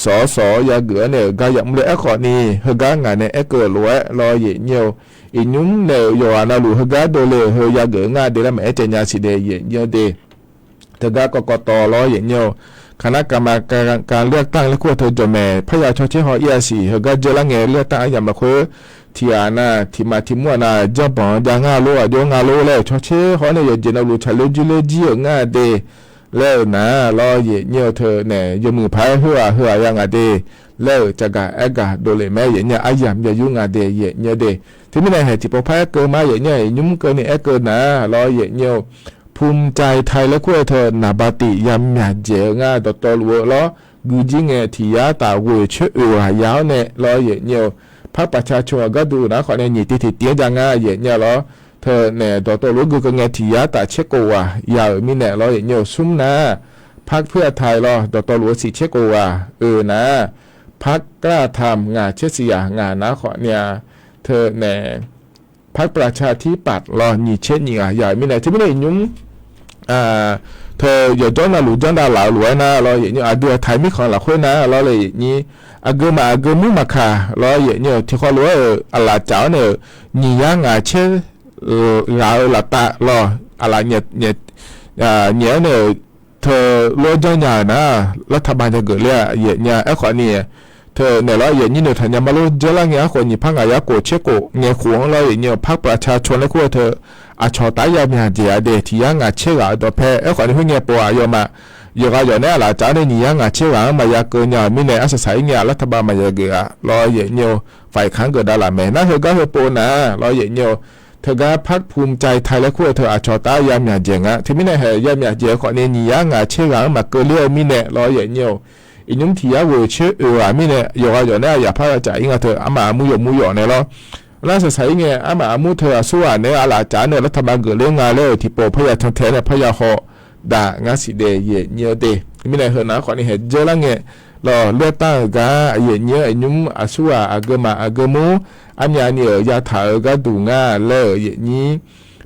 สสยาเกือเนี่ยก็ยังไม่ได้ขอนี้เฮกันกันเนี่ยเกิดรวยรอเหยียดเหนียวอินุมเนยยานาลูฮกาโดเลเฮยาเกงาเดลแม่เจญาสิเดเยเยเดตกากกตล้อเยเนยคณะกรรมการเลือกตั้งและขั้วเธอจแม่พยาชเชฮอเอียสีเฮกาเจลังเงเลือกตั้งยามละคือทีอานาทีมาทีมัวนาจับปอนยางาโลอะยงาโลแล้วชเชฮอเนี่ยเจนาลูชาเลจุเลจิงาเดแล้วนะล้อเยเนยเธอเนี่ยยมือพายเฮือยังาเดแล้วจะกะเอกะโดเลแม่เยเนี่ยอายามยายุงาเดเยเนเดที่ไม่ได้เหตุที่พอพายเกิดมาอย่างเงี้ยยุ่งเกินนี่เกินนะรออย่างเงี้ยภูมิใจไทยและขั้วเธอนาบาติยามหยาเจ๋งอ่ะตัวรัวล้อกูจิงเงที่ยาตาเวชเอือยาวเนี่ยรออย่างเงี้ยพรรคประชาชนก็ดูนะขอเนี่ยหนีติดเตี้ยจังอ่ะอย่างเงี้ยล้อเธอเนี่ยตัวรัวกูก็เงที่ยาตาเช็กโกว่ายาวมีเนี่ยรออย่างเงี้ยซุ่มนะพรรคเพื่อไทยล้อตัวรัวสีเช็กโกว่นะพรรคกล้าทำงานเช็ดเสียงานนะขอเนี่ยเธอเนี่ยพรรคประชาธิปัตย์รอหนีเช่นนี้อ่ะใหญ่ไม่ไหนที่ไม่ได้ยุ่งเธออย่าจ้องนะหลุดจ้องดาหลาหลวยนะรออย่างนี้เดือไทยไม่ขอหลักคุยนะรอเลยนี้เกิดมุมาค่ะรออย่างนี้ที่เขารู้อะไรเจ้าเนี่ยหนีย่างเช่เราหลับตารออะไรเนี่ยเนี่ยเธอรู้จ้องอย่างนะรัฐบาลจะเกิดเรื่องอย่างนี้ไอ้ขอเนี่ยเธอเนี่ยเราอย่างนี้เนี่ยทันยามาลูเจริญเงี้ยคนญี่ปุ่นก็อยากโกเชโกเงี้ยขวงเราอย่างนี้พรรคประชาชนและขั้วเธออาชอตายามีหาเจียเดที่ยังเชื่อตัวแพ้ไอ้คนที่เงี้ยปัวยอมาอยู่ก็อยู่เนี่ยหลังจากนี้ยังเชื่อมาอยากเกินอย่างมีเนี่ยอาศัยเงี้ยรัฐบาลมาอยากเกลือเราอย่างนี้ฝ่ายค้านเกิดได้ละแม่น่าเธอก็เธอปนนะเราอย่างนี้เธอก็พรรคภูมิใจไทยและขั้วเธออาชอตายามีหาเจียงะที่มีเนี่ยยามีหาเจียคนนี้ยังเชื่อมาเกลือมีเนี่ยเราอย่างนี้อินุมที่ยาเวชมีเนี่ยอยู่ก็อยู่เนี่ยอย่าพลาดใจอิงเธออามามุยเนี่ยเราล่าสุดใช้เงี้ยอามามุเธอสู้เนี่ยอาลาจานเนี่ยรัฐบาลเกิดเรื่องงานเลยที่โปพยาทั้งแท้เนี่ยพยาหอด่างาสิเดเยเนียเดมีเนี่ยเหรอนะขอนี่เห็นเจอแล้วเงี้ยเราเลือกตั้งกันเยเนียอินุมอาสู้อากมาอากมูอันยาเนี่ยยาถ่ายก็ดูงาเลยเยนี้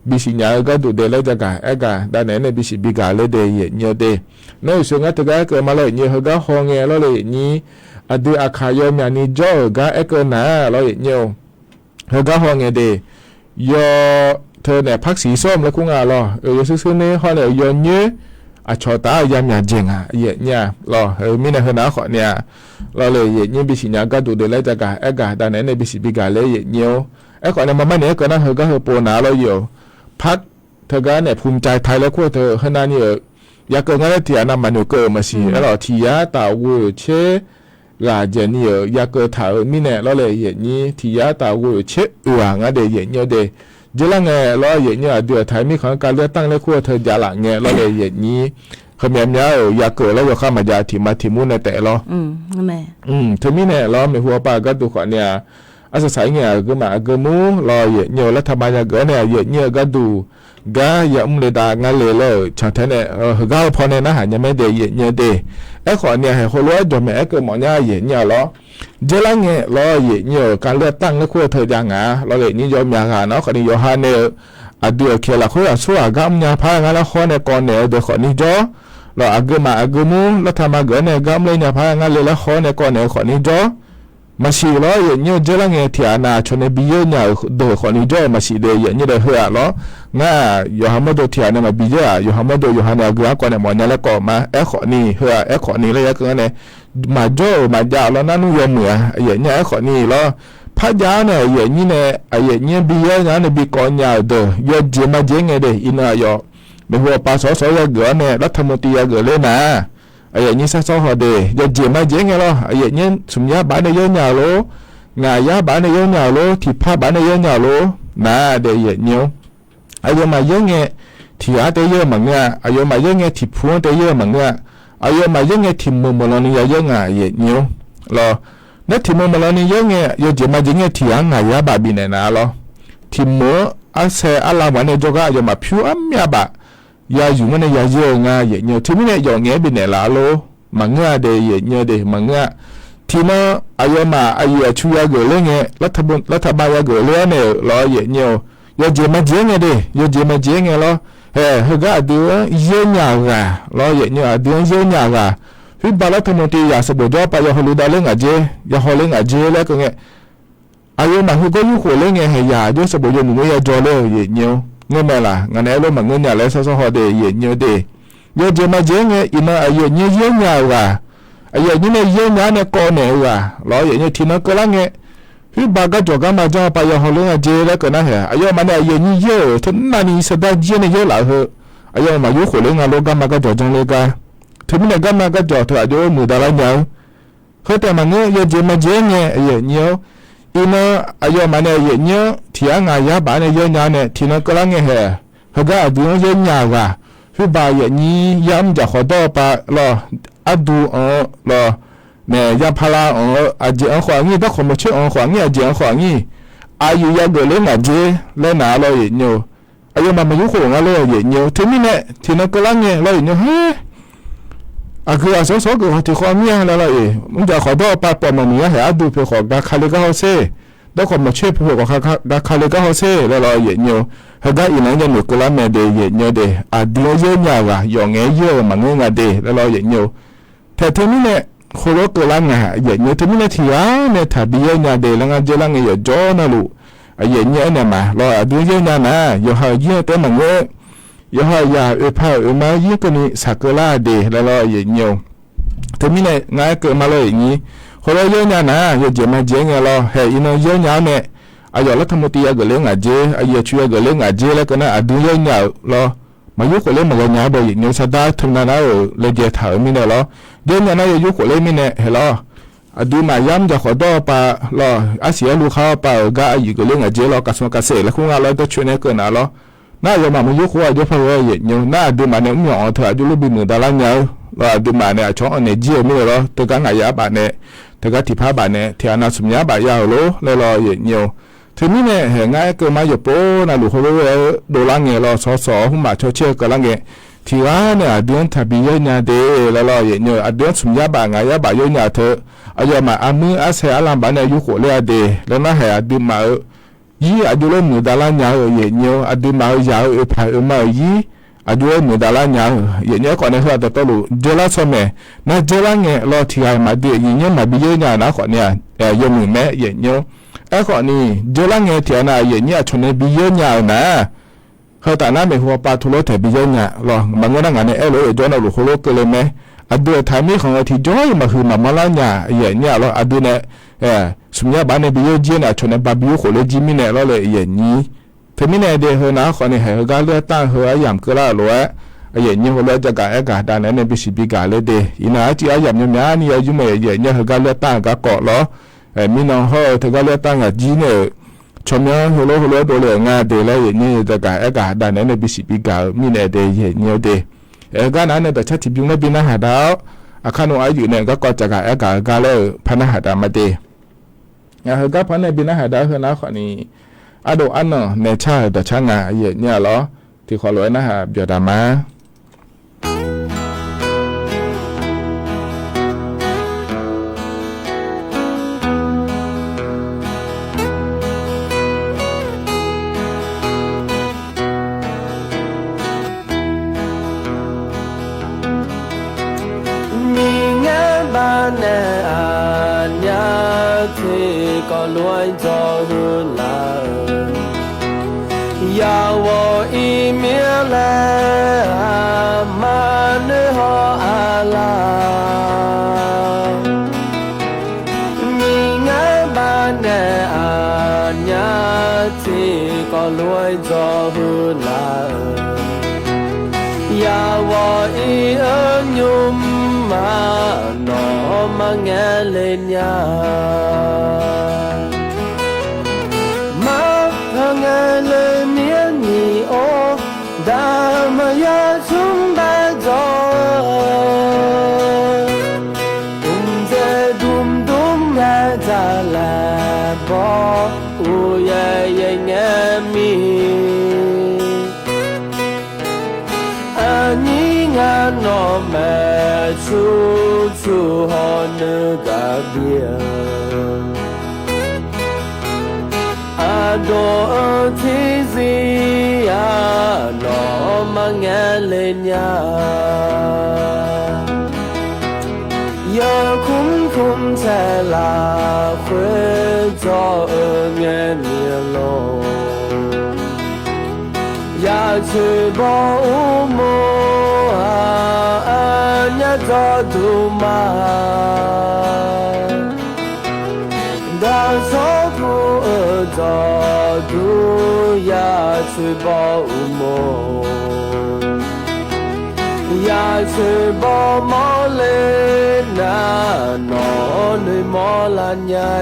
บิสิญญาก็ดูเดลจากการเอกาด้านไหนเนี่ยบิสิบิกาเลยเดเยเนียเดนั่นส่วนงั้นแต่ก็เกิดมาเลยเนี่ยเขาก็ห้องเงี้ยแล้วเลยนี้อดีอาคายมีอันนี้จ่อก็เอกนะเราเนี่ยเธอก็ห้องเงี้ยเดยอเธอเนี่ยพักสีส้มแล้วกุ้งอ่ะรอซื้อเนี่ยห้องเนี่ยยอเนื้ออาชอตายามยาเจงอ่ะเยเนี่ยรอมีเนี่ยเธอหน้าขอเนี่ยเราเลยเยเนี่ยบิสิญญาก็ดูเดลจากการเอกาด้านไหนเนี่ยบิสิบิกาเลยเยเนี่ยไอ้ขอเนี่ยมันไม่เนี่ยก็น่าเธอก็เธอปนหนาเราอยู่พักเธอก็เนี่ยภูมิใจไทยแล้วขั้วเธอขนาดนี้อยากเกิดงานที่อันนั้นมันเกิดมาสิแล้วที่ยาตาวูเชลาเจนี่อยากเกิดถ่ายมีเนี่ยเราเลยอย่างนี้ที่ยาตาวูเชงานเดียอย่างเงี้ยเดเจริญเงี้ยเราอย่างเงี้ยเดือดไทยมีของการเลือกตั้งแล้วขั้วเธอจะหลังเงี้ยเราเลยอย่างนี้ขมิ้นเนี่ยอยากเกิดแล้วก็ข้ามายาที่มาที่มุนในแต่เราแม่เธอมีเนี่ยเราไม่หัวปากก็ดูขอเนี่ยอาศัยเงี้ยก็มาก็มูเราอย่างเงี้ยรัฐบาลจะเกิดเนี่ยอย่างเงี้ยก็ดูกาอย่าเลยด่างานเลยชาวไทยเนี่ยก็พอเนี่ยนะหายังไม่เดย์เนี่ยเดย์ไอ้ขอเนี่ยให้คนรู้จนแม่เกิดหมอเนี่ยเนี่ยล้อเจริญเงี้ยล้อเนี่ยการเลือกตั้งแล้วขั้วเธอยังไงเราเลยนี่ยอมยังไงเนาะคนนี้ยอมให้เนี่ยเดือดเขียนละขั้วสู้กำเนี่ยพายงานแล้วคนเนี่ยก่อนเนี่ยเดี๋ยวคนนี้จ่อเรามามูแล้วทำมาเกิดเนี่ยกำเลยเนี่ยพายงานเลยแล้วคนเนี่ยก่อนเนี่ยคนนี้จ่อมาชีล้ออย่างเงี้ยเจริญเงี้ยที่อาณาชนเนี่ยบิเยเนี่ยโดยคนนี้จ่อมาชีเดียอย่างเงี้ยเดือดหัวล้อง่ายอฮัมมัดที่อันนั้นมาบิเยอะยอฮัมมัดยอฮันเนี่ยก็เนี่ยมันเนี่ยแล้วก็มาขอนี่เฮ้ขอนี่เลยก็เนี่ยมาโจมาจ่าแล้วนั่นยอมเหมืออย่างเงี้ยขอนี่แล้วพ พะยาเนี่ยอย่างนี้เนี่ยอย่างนี้บีเยนะเนี่ยบีก่อนยาเด้อยอดเจมาเจงไงเด้อินายอไม่หัวปาสอสอยาเกือเนี่ยรัฐมนตรียาเกือเลยนะอย่างนี้ซะซอหอเด้ยอดเจมาเจงไงล่ะอย่างนี้สมยาบ้านเนี่ยยอโลงายาบ้านเนี่ยยอโลที่พาบ้านเนี่ยยอโลนะเด้อย่างนี้อย่างมาเยอะไงที่อาเตเยอะมั้งเนี่ยอย่างมาเยอะไงที่พูนเตเยอะมั้งเนี่ยอย่างมาเยอะไงที่มุมมองนี่เยอะไงอย่างนี้ล่ะนั่นที่มุมมองนี่เยอะไงยอดเจมาเจงไงที่อ่างงายาบาบินเนี่ยนะล่ะที่มัวอาเซอาลาวันเนี่ยจก็อย่างมาผิวอ้ำยาบะยาอยู่มันเนี่ยยาเยอะงาอย่างนี้ที่นี่เนี่ยอย่างเงี้ยบินเนี่ยละโลมังเงาเดย์อย่างเงี้ยเดย์มังเงาที่นั่นอย่างมาชูยาเกลือเงี้ยรัฐบาลยาเกลือเนี่ยล้ออย่างเงี้ยยอดเจมาเจงไงเดย์ยอดเจมาเจงไงล้อเฮก็เดือดเยอะหยาบะล้ออย่างเงี้ยเดือดเยอะหยาบะฟิบารัฐมนตรียาสบุดว่าไปยาฮอลิดาเล่งอาเจยาฮอเล่งอาเจแล้วก็เงี้ยมาเฮก็ยุ่งหัวเล่งเงี้ยเฮียยสบุดยาหนุ่มยาจอเลยอย่างเงี้ยเงี้ยแม่ล่ะงั้นไอ้ลูกมันเงี้ยแล้วซอฮอเดย์อย่างเงี้ยเดย์ยอดเจมาเจงเงี้ยอินาอย่างเงี้ยเยอะหยาบะอย่างนี้เนี่ยเยอะหยาเนี่ยก่อนเนี่ยว่ะล้ออย่างเงี้ยที่นั่นก็ละเงี้ยฟิบากจอกันมาจ้าไปยาฮอเล่งอาเจแล้วก็นะเฮียมาเนี่ยอย่างนี้เยอะทุนนั่นนี่สดาเจเนี่ยเยอะหล่ะเหรอมายุ่งหัวเล่งอาลูกกันมาก็จอจังเลยกันถึงเนี่ยก็มาก็จอดเถอะอยู่มือดาราเนาะเขาแต่มันเนี่ยยอดเจมาเจงเนี่ยอย่างเงี้ยอินามาเนี่ยอย่างเงี้ยที่อ่างงายาบ้านเนี่ยเยอะเนี่ยที่นั่นก็ละเงี้ยเขาก็ดูเยอะหนาว่ะฟิบาอย่างนี้ย้ำจะขอต่อไปรอดูรอเนี่ยยาพาราอาเจียงขวางงี้ถ้าคนมาช่วยขวางงี้อาเจียงขวางงี้อายุยาเกิดเล่นอาเจเล่นหนาเราอย่างเงี้ยมายุ่งหัวเราเลยอย่างเงี้ยถึงเนี่ยที่นั่นก็ละเงี้ยเราอย่างเงี้ยเฮ้คืออาสอๆก็ที่ความเงี้ยแล้วล่ะมึงจะขอต่อไปปอมมึงให้ดูเพื่อขอกาคาเลก็เขาเซ่แล้วคนมาช่วยเพื่อขอกาคาเลก็เขาเซ่แล้วเราอย่างเงี้ยเขาได้อีนั่นยังหนุกละแม่เดย์อย่างเงี้ยเดย์เดียวเยอะยาวอย่างเงี้ยเยอะมันเงี้ยเดย์แล้วเราอย่างเงี้ยแต่ทีนี้เนี่ยคนเราตัวละไงอย่างเงี้ยทีนี้เนี่ยที่เนี่ยถ้าบีเยอะเดย์แล้วงั้นจะละเงี้ยจ่อนะลูกอย่างเงี้ยเนี่ยมาเราดูเยอะนะอย่าให้เยอะแต่มันเงี้ยยาอยาพามายิ่งกว่านี้สักลาเดแล้วเราอย่างเงี้ยถึงมีเนี่ยง่ายเกิดมาเลยอย่างนี้คนเราเยอะเนี่ยนะอย่าเจมาเจงเราอินเยอะเนี่ยรัฐมนตรีก็เลี้ยงอาเจช่วยก็เลี้ยงอาเจแล้วก็นะดูเยอะเนี่ยเรามายุคนเล่นมากันเนี่ยบ่อย่างเงี้ยสัตว์ทั้งนั้นเลยเจถามมีเนี่ยเราเดี๋ยวเนี่ยยุคนเล่นมีเนี่ยเฮเราดูมาย้ำจะขอต่อไปเราอาเซียลูกค้าไปก็อยู่ก็เลี้ยงอาเจเรากระทรวงเกษตรแล้วคงเราต้องช่วยเนี่ยเกินนะเราน่าจะมายุคว่าจะพอว่าอย่างเงี้ยน่าดูมาเนี่ยมีอ๋อเถอะดูรูปมือดาราเนี่ยเราดูมาเนี่ยช่องเนี่ยเจียมีเลยเหรอตัวกันหายาบาเนี่ยตัวกันที่ผ้าบาเนี่ยที่อนาสมยาบายาวโลเลยรออย่างเงี้ยทีนี้เนี่ยเห็นง่ายเกิดมาอยู่โป้นะลูกเขาเลยดูล่างเงี้ยเราสอหุ่มมาเชี่ยวกันล่างเงี้ยที่ว่าเนี่ยเดือนทับปีเยอะเนี่ยเดย์แล้วรออย่างเงี้ยเดือนสมยาบางายาบายเยอะเนี่ยเถอะมามืออาเซียอาลามบาเนี่ยยุคเลยเดย์แล้วน่าเห็นดูมายี่อายุเริ่มมือดาราเนี่ยอย่างเงี้ยดูมายาวผ่านมายี่อายุเริ่มมือดาราเนี่ยอย่างเงี้ยก่อนเนี่ยเขาจะต้องรู้เจล่าสมัยน่าเจล่าเงี้ยรอที่ไอ้มาดีอย่างเงี้ยมาบีเยเนี่ยนะก่อนเนี่ยยมือแม่อย่างเงี้ยไอ้ก่อนนี้เจล่าเงี้ยที่น่ะอย่างเงี้ยชนในบีเยเนี่ยนะเขาแต่น่าไม่หัวปลาทุเรศแต่บีเยเนี่ยรอมันก็นั่งงานเนี่ยเลยย้อนเอาลูกเขาโลกเลยไหมดูทางนี้ของที่จ้อยมาคือมาล้านเนี่ยอย่างเงี้ยรอดูเนี่ยสมัยบ้านในบิโยจีน่ะชนในบาบิโอโคเลจิมิเนี่ยเราเลยอย่างนี้ทีนี้เนี่ยเดี๋ยวนะคนนี้เหรอการเลือกตั้งเหรอยามก็ละล้วนอย่างนี้เขาเลยจะการการด้านนั้นเป็นสิ่งที่การเลยเดี๋ยวนะที่อย่างนี้นี่อายุไม่อย่างนี้เหรอการเลือกตั้งก็เกาะล้อมีน้องเขาถึงการเลือกตั้งอ่ะจีเนี่ยชมยังหัวเราโดนเลยงานเดี๋ยวแล้วอย่างนี้จะการด้านนั้นเป็นสิ่งที่การมีเนี่ยเดี๋ยวอย่างนี้เดี๋ยวการนั้นเนี่ยแต่ชัดที่บิวเนี่ยบินหาดาวอาคารอายุเนี่ยก็จะการเลยพันหาดามาเดี๋ยวก็พันในบินหาดาวคือนะคนนี้ดูอันเนาะในชาติช่างงานอย่างเงี้ยเหรอที่ขอร้อยนะฮะเบียดามาก็ล้วนจอหุ่นลาอย่าว่าอีเมียแลมันหออาลามีงานบ้านแน่อา ก็รวยจอหือลาอย่าวออีเอิญยุมมาหนอมาแงเล่นยามาพะแงเลยเมียนี่โอดามายาชุมบาจอจาลาบออูยายงามีอันนี้งานนอแม่ชูชูฮอนกาเบียอาโดที่ซีอานอมังเลนยาอย่าคุ้มแทลาเควจอเงเมียโลอยากช่วยบอกโมอันยาจอดูมาดาวโซผู้จอดูอยากช่วยบอกโมอยากช่วยบอกมอเลน่านอนในมอลันใหญ่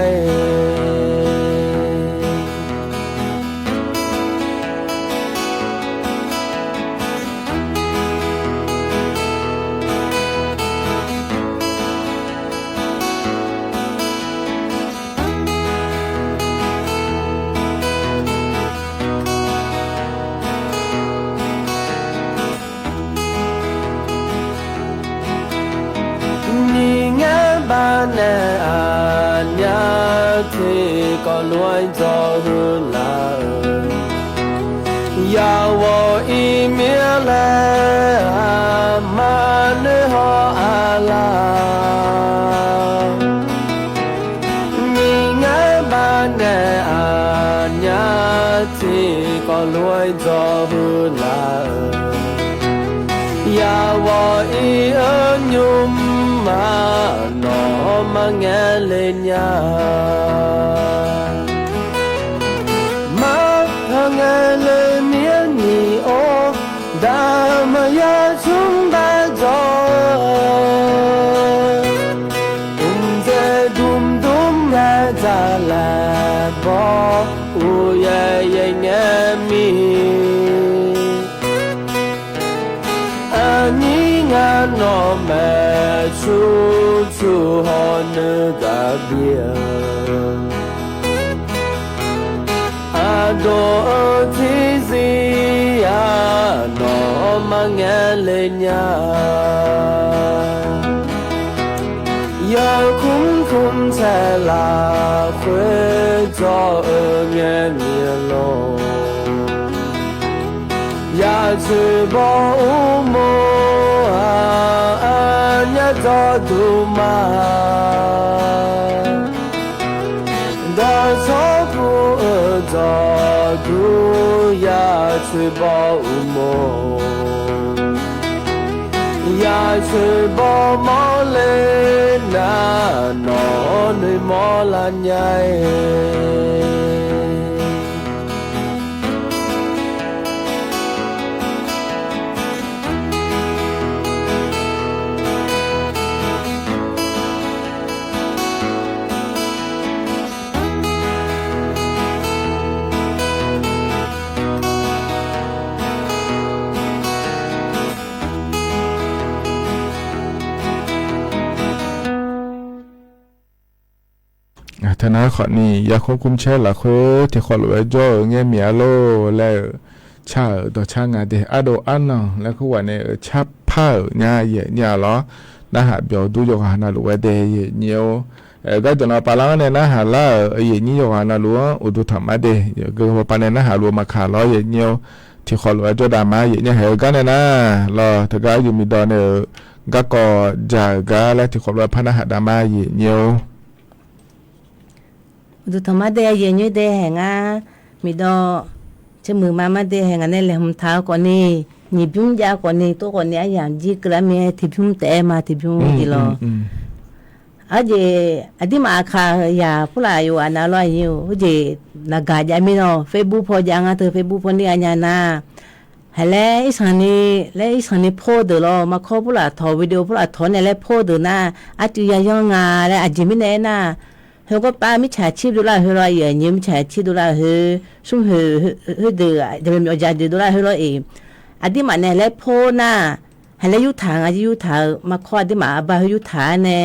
บ้านแน่อาญาที่ก็รวยจอหือลาอย่าวออีเมียแลมาเนหออาลามีงานบ้านแน่อาญาที่ก็รวยจอหือลาอย่าวออีเอิญยุมมาหนอมังเลนยามาพะแงเลยเมียนี่โอดามายาชุมบาจอเจดุมแลจาลาบออูยายงามีอันนี้งานนอแม่ชูฮอนกาเบียอาโดที่ซีอานอมังเลนยาอย่าคุ้มแทลาเควจอเงเมียโลอยากช่วยบอกโมจอดูมาดาวโซผู้จอดูอยากช่วยบอกโมอยากช่วยบอกมอเลน่านอนในมอลันใหญ่ธนาขอนี่อยากควบคุมแช่ละโคที่ขอรวยจ่อเงี้ยเมียโลแล้วชาต่อช่างงานเดอโดอันนแล้วก็ว่าเนี่ยชับผ้าเนี่ยเนี่ยเหรอนะฮะเบียวดูโยกหานาลูกเดย์เนี่ยก็จะนาปาลังเนี่ยนะฮะละนี่โยกหานาลูกอุดุธรรมะเดย์ก็ว่าปานเนี่ยนะฮะลูกมาขาล้อเนี่ยที่ขอรวยจ่อดามาเนี่ยเหกันเนี่ยนะรอถ้าก็อยู่มีดอนเนี่ยก็จาก็แล้วที่ขอรวยพระนะฮะดามาเนี่ยดูธรรมะเดียเย็นยุ่ยเดียแห่งอ่ะมีดอเชื่อมือมาเดียแห่งอันนี้เลยหุ่นเท้าก่อนนี่หยิบยุ่งยากก่อนนี่ตัวก่อนนี้อย่างจีกระเมียทิพยุ่งแต่มาทิพยุ่งดีหรอ而且阿弟马卡呀，不啦有啊那乱有，而且那个家咪喏，Facebook 破讲啊，头 Facebook 破你阿娘呐，还嘞一场呢，嘞一场呢破的咯，嘛靠不啦，头 video 不啦，头呢嘞破的呐，阿就呀样啊，嘞阿姐咪呢呐，เขาก็ป้ามิจฉาชีพดูแลเขาเราอย่างนี้มิจฉาชีพดูแลเขาซุ่มเขาเดือจะเป็นอาจารย์ดูแลเขาเราเองอันที่มาเนี่ยแล้วโพน่ะให้แล้วยุทธางอายุทธามาข้อที่มาบ้ายุทธาเนี่ย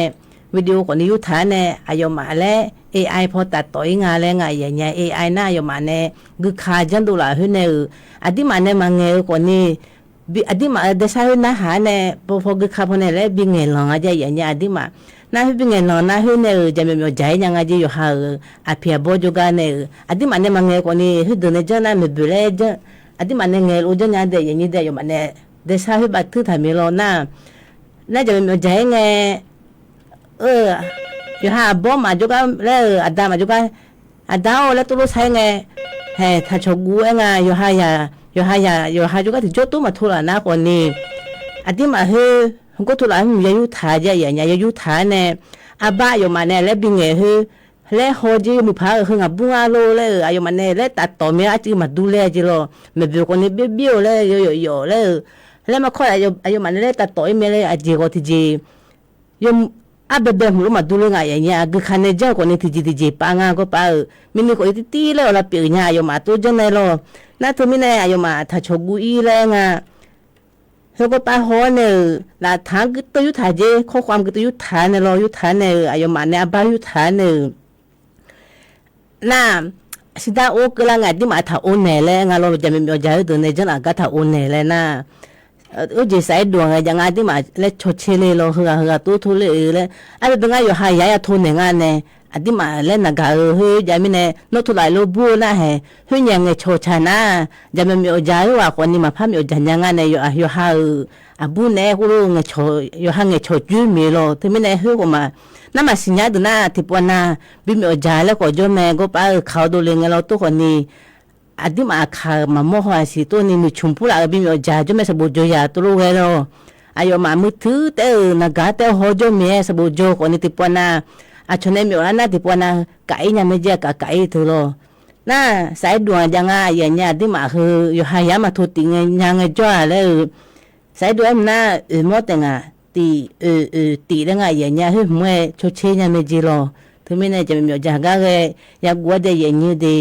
วิดีโอของยุทธาเนี่ยอายุมาแล้ว AI พอตัดต่อยงานแล้วไงอย่างเงี้ย AI น่าอายุมาเนี่ยก็ขาจันดูแลเขาเนี่ยอันที่มาเนี่ยมาเงี้ยคนนี้อันที่มาเดชาหน้าหาเนี่ยพอก็ขาพอเนี่ยแล้วบินเงินหลังอาจจะอย่างเงี้ยอันที่มาน่าให้เป็นไงนอนน่าให้เนี่ยจะมีใจยังไงจะอยู่หาอาเพียบจูกันเนี่ยอันที่มันเนี่ยมันเงี้ยคนนี้ให้เดินเจ้าหน้าไม่เบื่อเลยจ้ะอันที่มันเนี่ยเงี้ยรู้จักงานเดียอย่างนี้เดียอยู่มันเนี่ยเดชาให้บัตรทื่อถ่ายมีรอน่าจะมีใจไงอยู่หาบ่มาจูกันแล้วอันดามาจูกันอันดาวแล้วตัวรู้ใช่ไงเฮ้ถ้าชกูเองไงอยู่หาจูกันถึงจุดตัวมาทุลานะคนนี้อันที่มาให้ผมก็ทุลาให้ยุทธาจะอย่างเงี้ยยุทธาเนี่ยอาบ้าอยู่มาเนี่ยแล้วบินเงี้ยคือแล้วพอจีมีพาคืองับบุ้งอาโลเลยอายุมาเนี่ยแล้วตัดต่อเมียอาจีมาดูแลจีโร่ไม่เบี้ยวคนนี้เบี้ยวเลยโยแล้วมาค่อยอายุมาเนี่ยตัดต่อเมียเลยอาจีก็ที่จียมอาเบบหูมาดูเลยไงอย่างเงี้ยคือคันเนี่ยเจ้าคนนี้ที่จีปังก็ป้ามินี่ก็ตีเลยเราเปลี่ยนเนี่ยอายุมาตัวเจ้าเนี่ยโลน่าทุมิเนี่ยอายุมาถ้าชกูอีเลยไงเขาก็ป้าหัวเนี่ยแล้วทางก็ตัวยุทธาเจ้ข้อความก็ตัวยุทธาเนี่ยรอยุทธาเนี่ยอายุมาเนี่ยบ้ายุทธาเนี่ยน่าสิดาโอกละไงที่มาถ้าโอนเนี่ยเลยงั้นเราจะไม่มีใจตัวเนี่ยจังหวะก็ถ้าโอนเนี่ยเลยน่ะจะใส่ดวงไงยังไงที่มาเล่ชดเชยเลยเราเหือตัวทุเรศเลยอะไรเป็นไงอยู่หายาทุนเนี่ยงั้นเนี่ยอันที่มาเล่นนักการเฮ้ยจะไม่เนี่ยนกทุลายโลบูน่ะเฮ้ยยังไงโชชนะจะไม่มีใจว่าคนนี้มาพามีใจยังไงเนี่ยอยู่หาบูเนี่ยกูรู้ไงโชอยู่หาไงโชจุ่มมีโลที่ไม่เนี่ยเฮ้ยกูมานั่นมาสิ่งนี้ดูน่ะที่ปวน่ะบิมีใจแล้วก็จะแม่ก็ไปเขาดูเลยไงเราตัวคนนี้อันที่มาขามาโมโหสิตัวนี้มีชุมพูละบิมีใจจะไม่สบู่จะยาตัวรู้ไงเราอายุมามือถือแต่นักการแต่หัวจะมีสบู่จะคนนี้ที่ปวน่ะอาชนเนี่ยมีอะไรนะที่ปวน่ะไก่เนี่ยไม่เจ๊กับไก่ตัวเราน่ะสายดวงยังไงอย่างเงี้ยที่มาคืออยู่หายามาทุติงยังไงจ้าเลยสายดวงน่ะมดแต่งอ่ะตีได้ไงอย่างเงี้ยเฮ้ยเมื่อชดเชยยังไม่จีโร่ถึงไม่เนี่ยจะมีจากก็เลยอยากวัวได้อย่างนี้ดี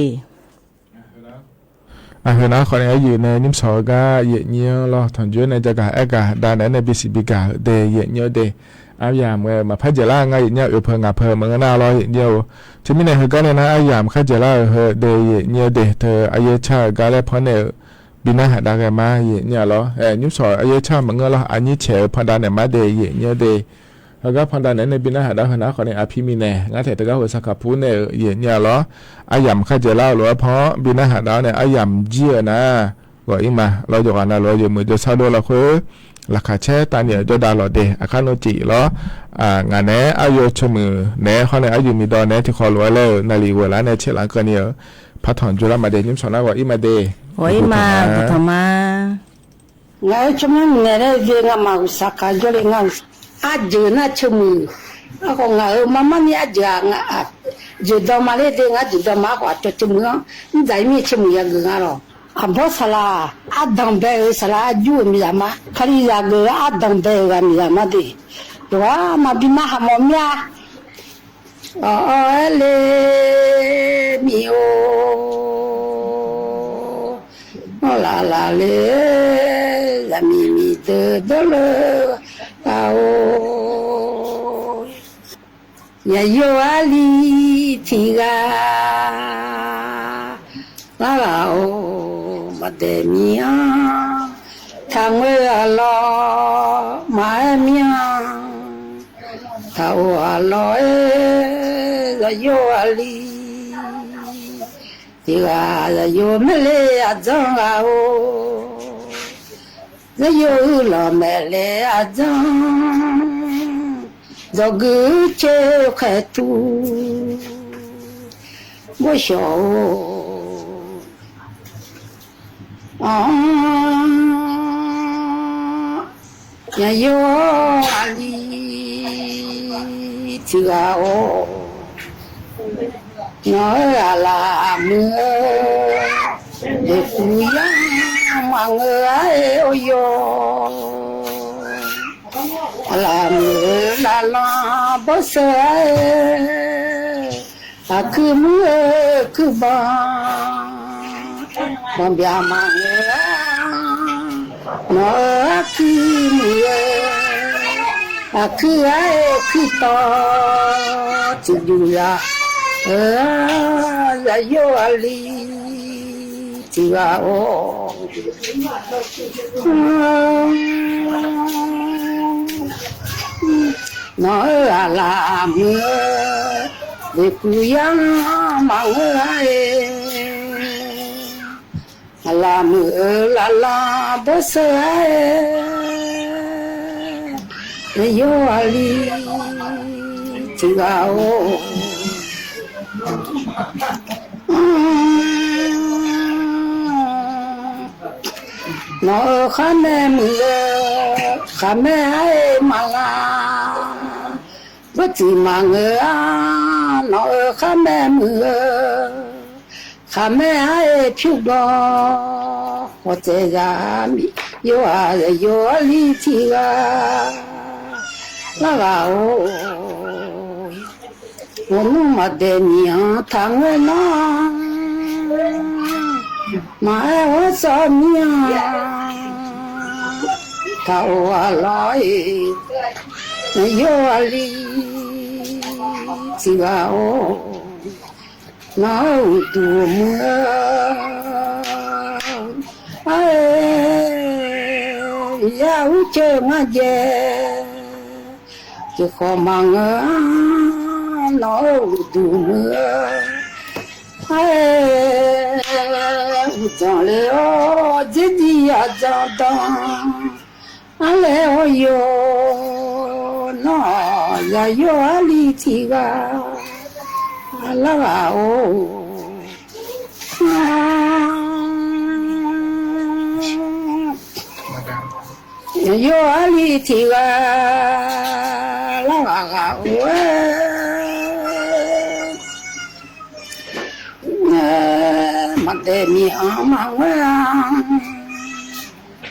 เฮนะคนนี้อยู่ในนิมสอก็เยอะเงี้ยเราทำจุดในจักรเอกาด้านในบิสิบิกาเดย์เยอะเงี้ยเดย์อายามเมื่อมาพัฒนาไงเงี้ยอุปงาเพิ่มเมื่อหน้าเราเงี้ยที่ไม่เนี่ยคือก็เนี่ยนะอายามพัฒนาเดย์เยอะเงี้ยเดย์เธออายชาก็เลยพอเนี่ยบินาหาดากันมาเยอะเนี่ยเหรอนิมสออายชามันก็เราอันนี้เฉยพอดานเนี่ยมาเดย์เยอะเงี้ยเดย์แล้วก็พอดานเนี่ยในบินาหาดาคณะคนนี้อภิมิเน่งั้นแต่ก็หัวสักพูเนี่ยเยอะเนี่ยเหรออายามพัฒนาหรือเพราะบินาหาดาเนี่ยอายามเจียนะก็อีมาเราอยู่กันนะเราอยู่มือจะซาโดเราคือราคาแช่ตาเนี่ยจะดาหลอดเดอาคารโนจิเหรองานเนี้ยอายุชมือเนี้ยเขาเนี่ยอายุมีดอนเนี้ยที่คอรวยเลยนาลีเวลาเนี่ยเชื่อหลังกันเนี่ยพัฒนจุลมาเดนิมสอนว่าอีมาเดโอ้ยมาพุทธมาไงชมันเนี่ยได้เรื่องมาสักการะเลยงานอาจจะน่าชมือก็ไงมาเนี่ยอาจจะงาจะดอมาเลยเรื่องอาจจะดอมากว่าจะชมือนี่ใจมีชมือยังไงหรออันพอสลาอัดดังเบลสลาจูมีอะไรมาคดียากเลยอัดดังเบลกันมีอะไรมาดิตัวมาบินมาหาหมอเมียเลมิโอลาลาเลลามีเดเลอาโอยาโยอาลีทิกาลาลาโอมาเดมีอาทางเวลามาเมียท้าวอาลอยจะโยอาลีที่ว่าจะโยไม่เลยอาจังเอาจะโยลาไม่เลยอาจังจะกุเจ้าแค่ตูบ่ชอบยาโยอาลี chỉ là ô nói là mưa để vui mà người ấy ôi yo là mưa là bớt sợ cứ mưa cứ bằng bia mà người nó cứ mưa cứ ai cứ to chỉ dù là yo ali chỉ là ô nói là mưa để quý mà người là mưa là bớt sợ yo ali chỉ là ô nó khá mẹ mưa khá mẹ ai mà là bất chỉ mà người nó khá mẹ mưa khá mẹ ai phiêu đó có thể ra mi yo li chi là ô ông mà đêm nhớ tháng nó mà ở sao nhớ thâu nói yo ali chỉ là ô nó tù mưa giao chơi mà về chỉ có mang nó tù mưa cho leo dễ đi à cho đó leo yo nó là yo ali thì ga là ô yo ali thì ga là ô mặt đề mi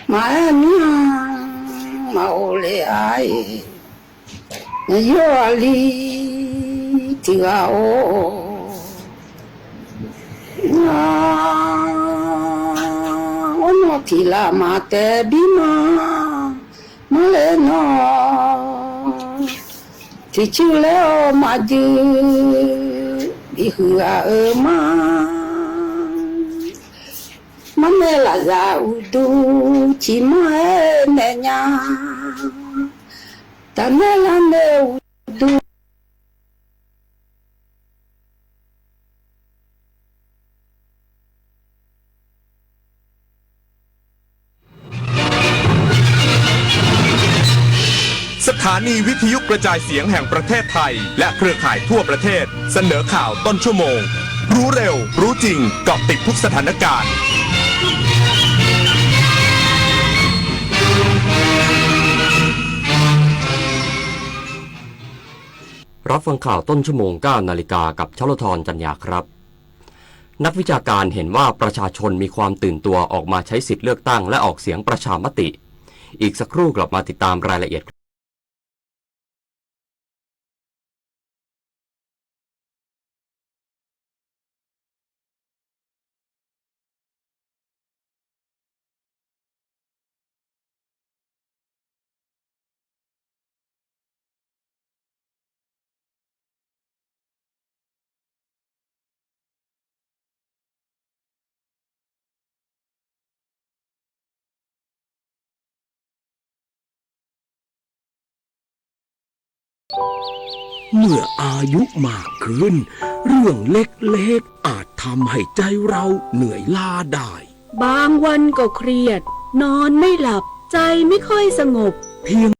mà màu lệ ai yo ali thì là ô nó thì là mà té bí mà lên nó thì chưa leo mà dư bị hư mà mẹ là giàu đủ chỉ mẹ nè nhà ta mẹ là mẹ đủ.สถานีวิทยุกระจายเสียงแห่งประเทศไทยและเครือข่ายทั่วประเทศเสนอข่าวต้นชั่วโมงรู้เร็วรู้จริงเกาะติดทุกสถานการณ์รับฟังข่าวต้นชั่วโมง 9 นาฬิกากับชลธรจัญญาครับนักวิชาการเห็นว่าประชาชนมีความตื่นตัวออกมาใช้สิทธิเลือกตั้งและออกเสียงประชามติอีกสักครู่กลับมาติดตามรายละเอียดเมื่ออายุมากขึ้นเรื่องเล็กๆอาจทำให้ใจเราเหนื่อยล้าได้บางวันก็เครียดนอนไม่หลับใจไม่ค่อยสงบ เพียง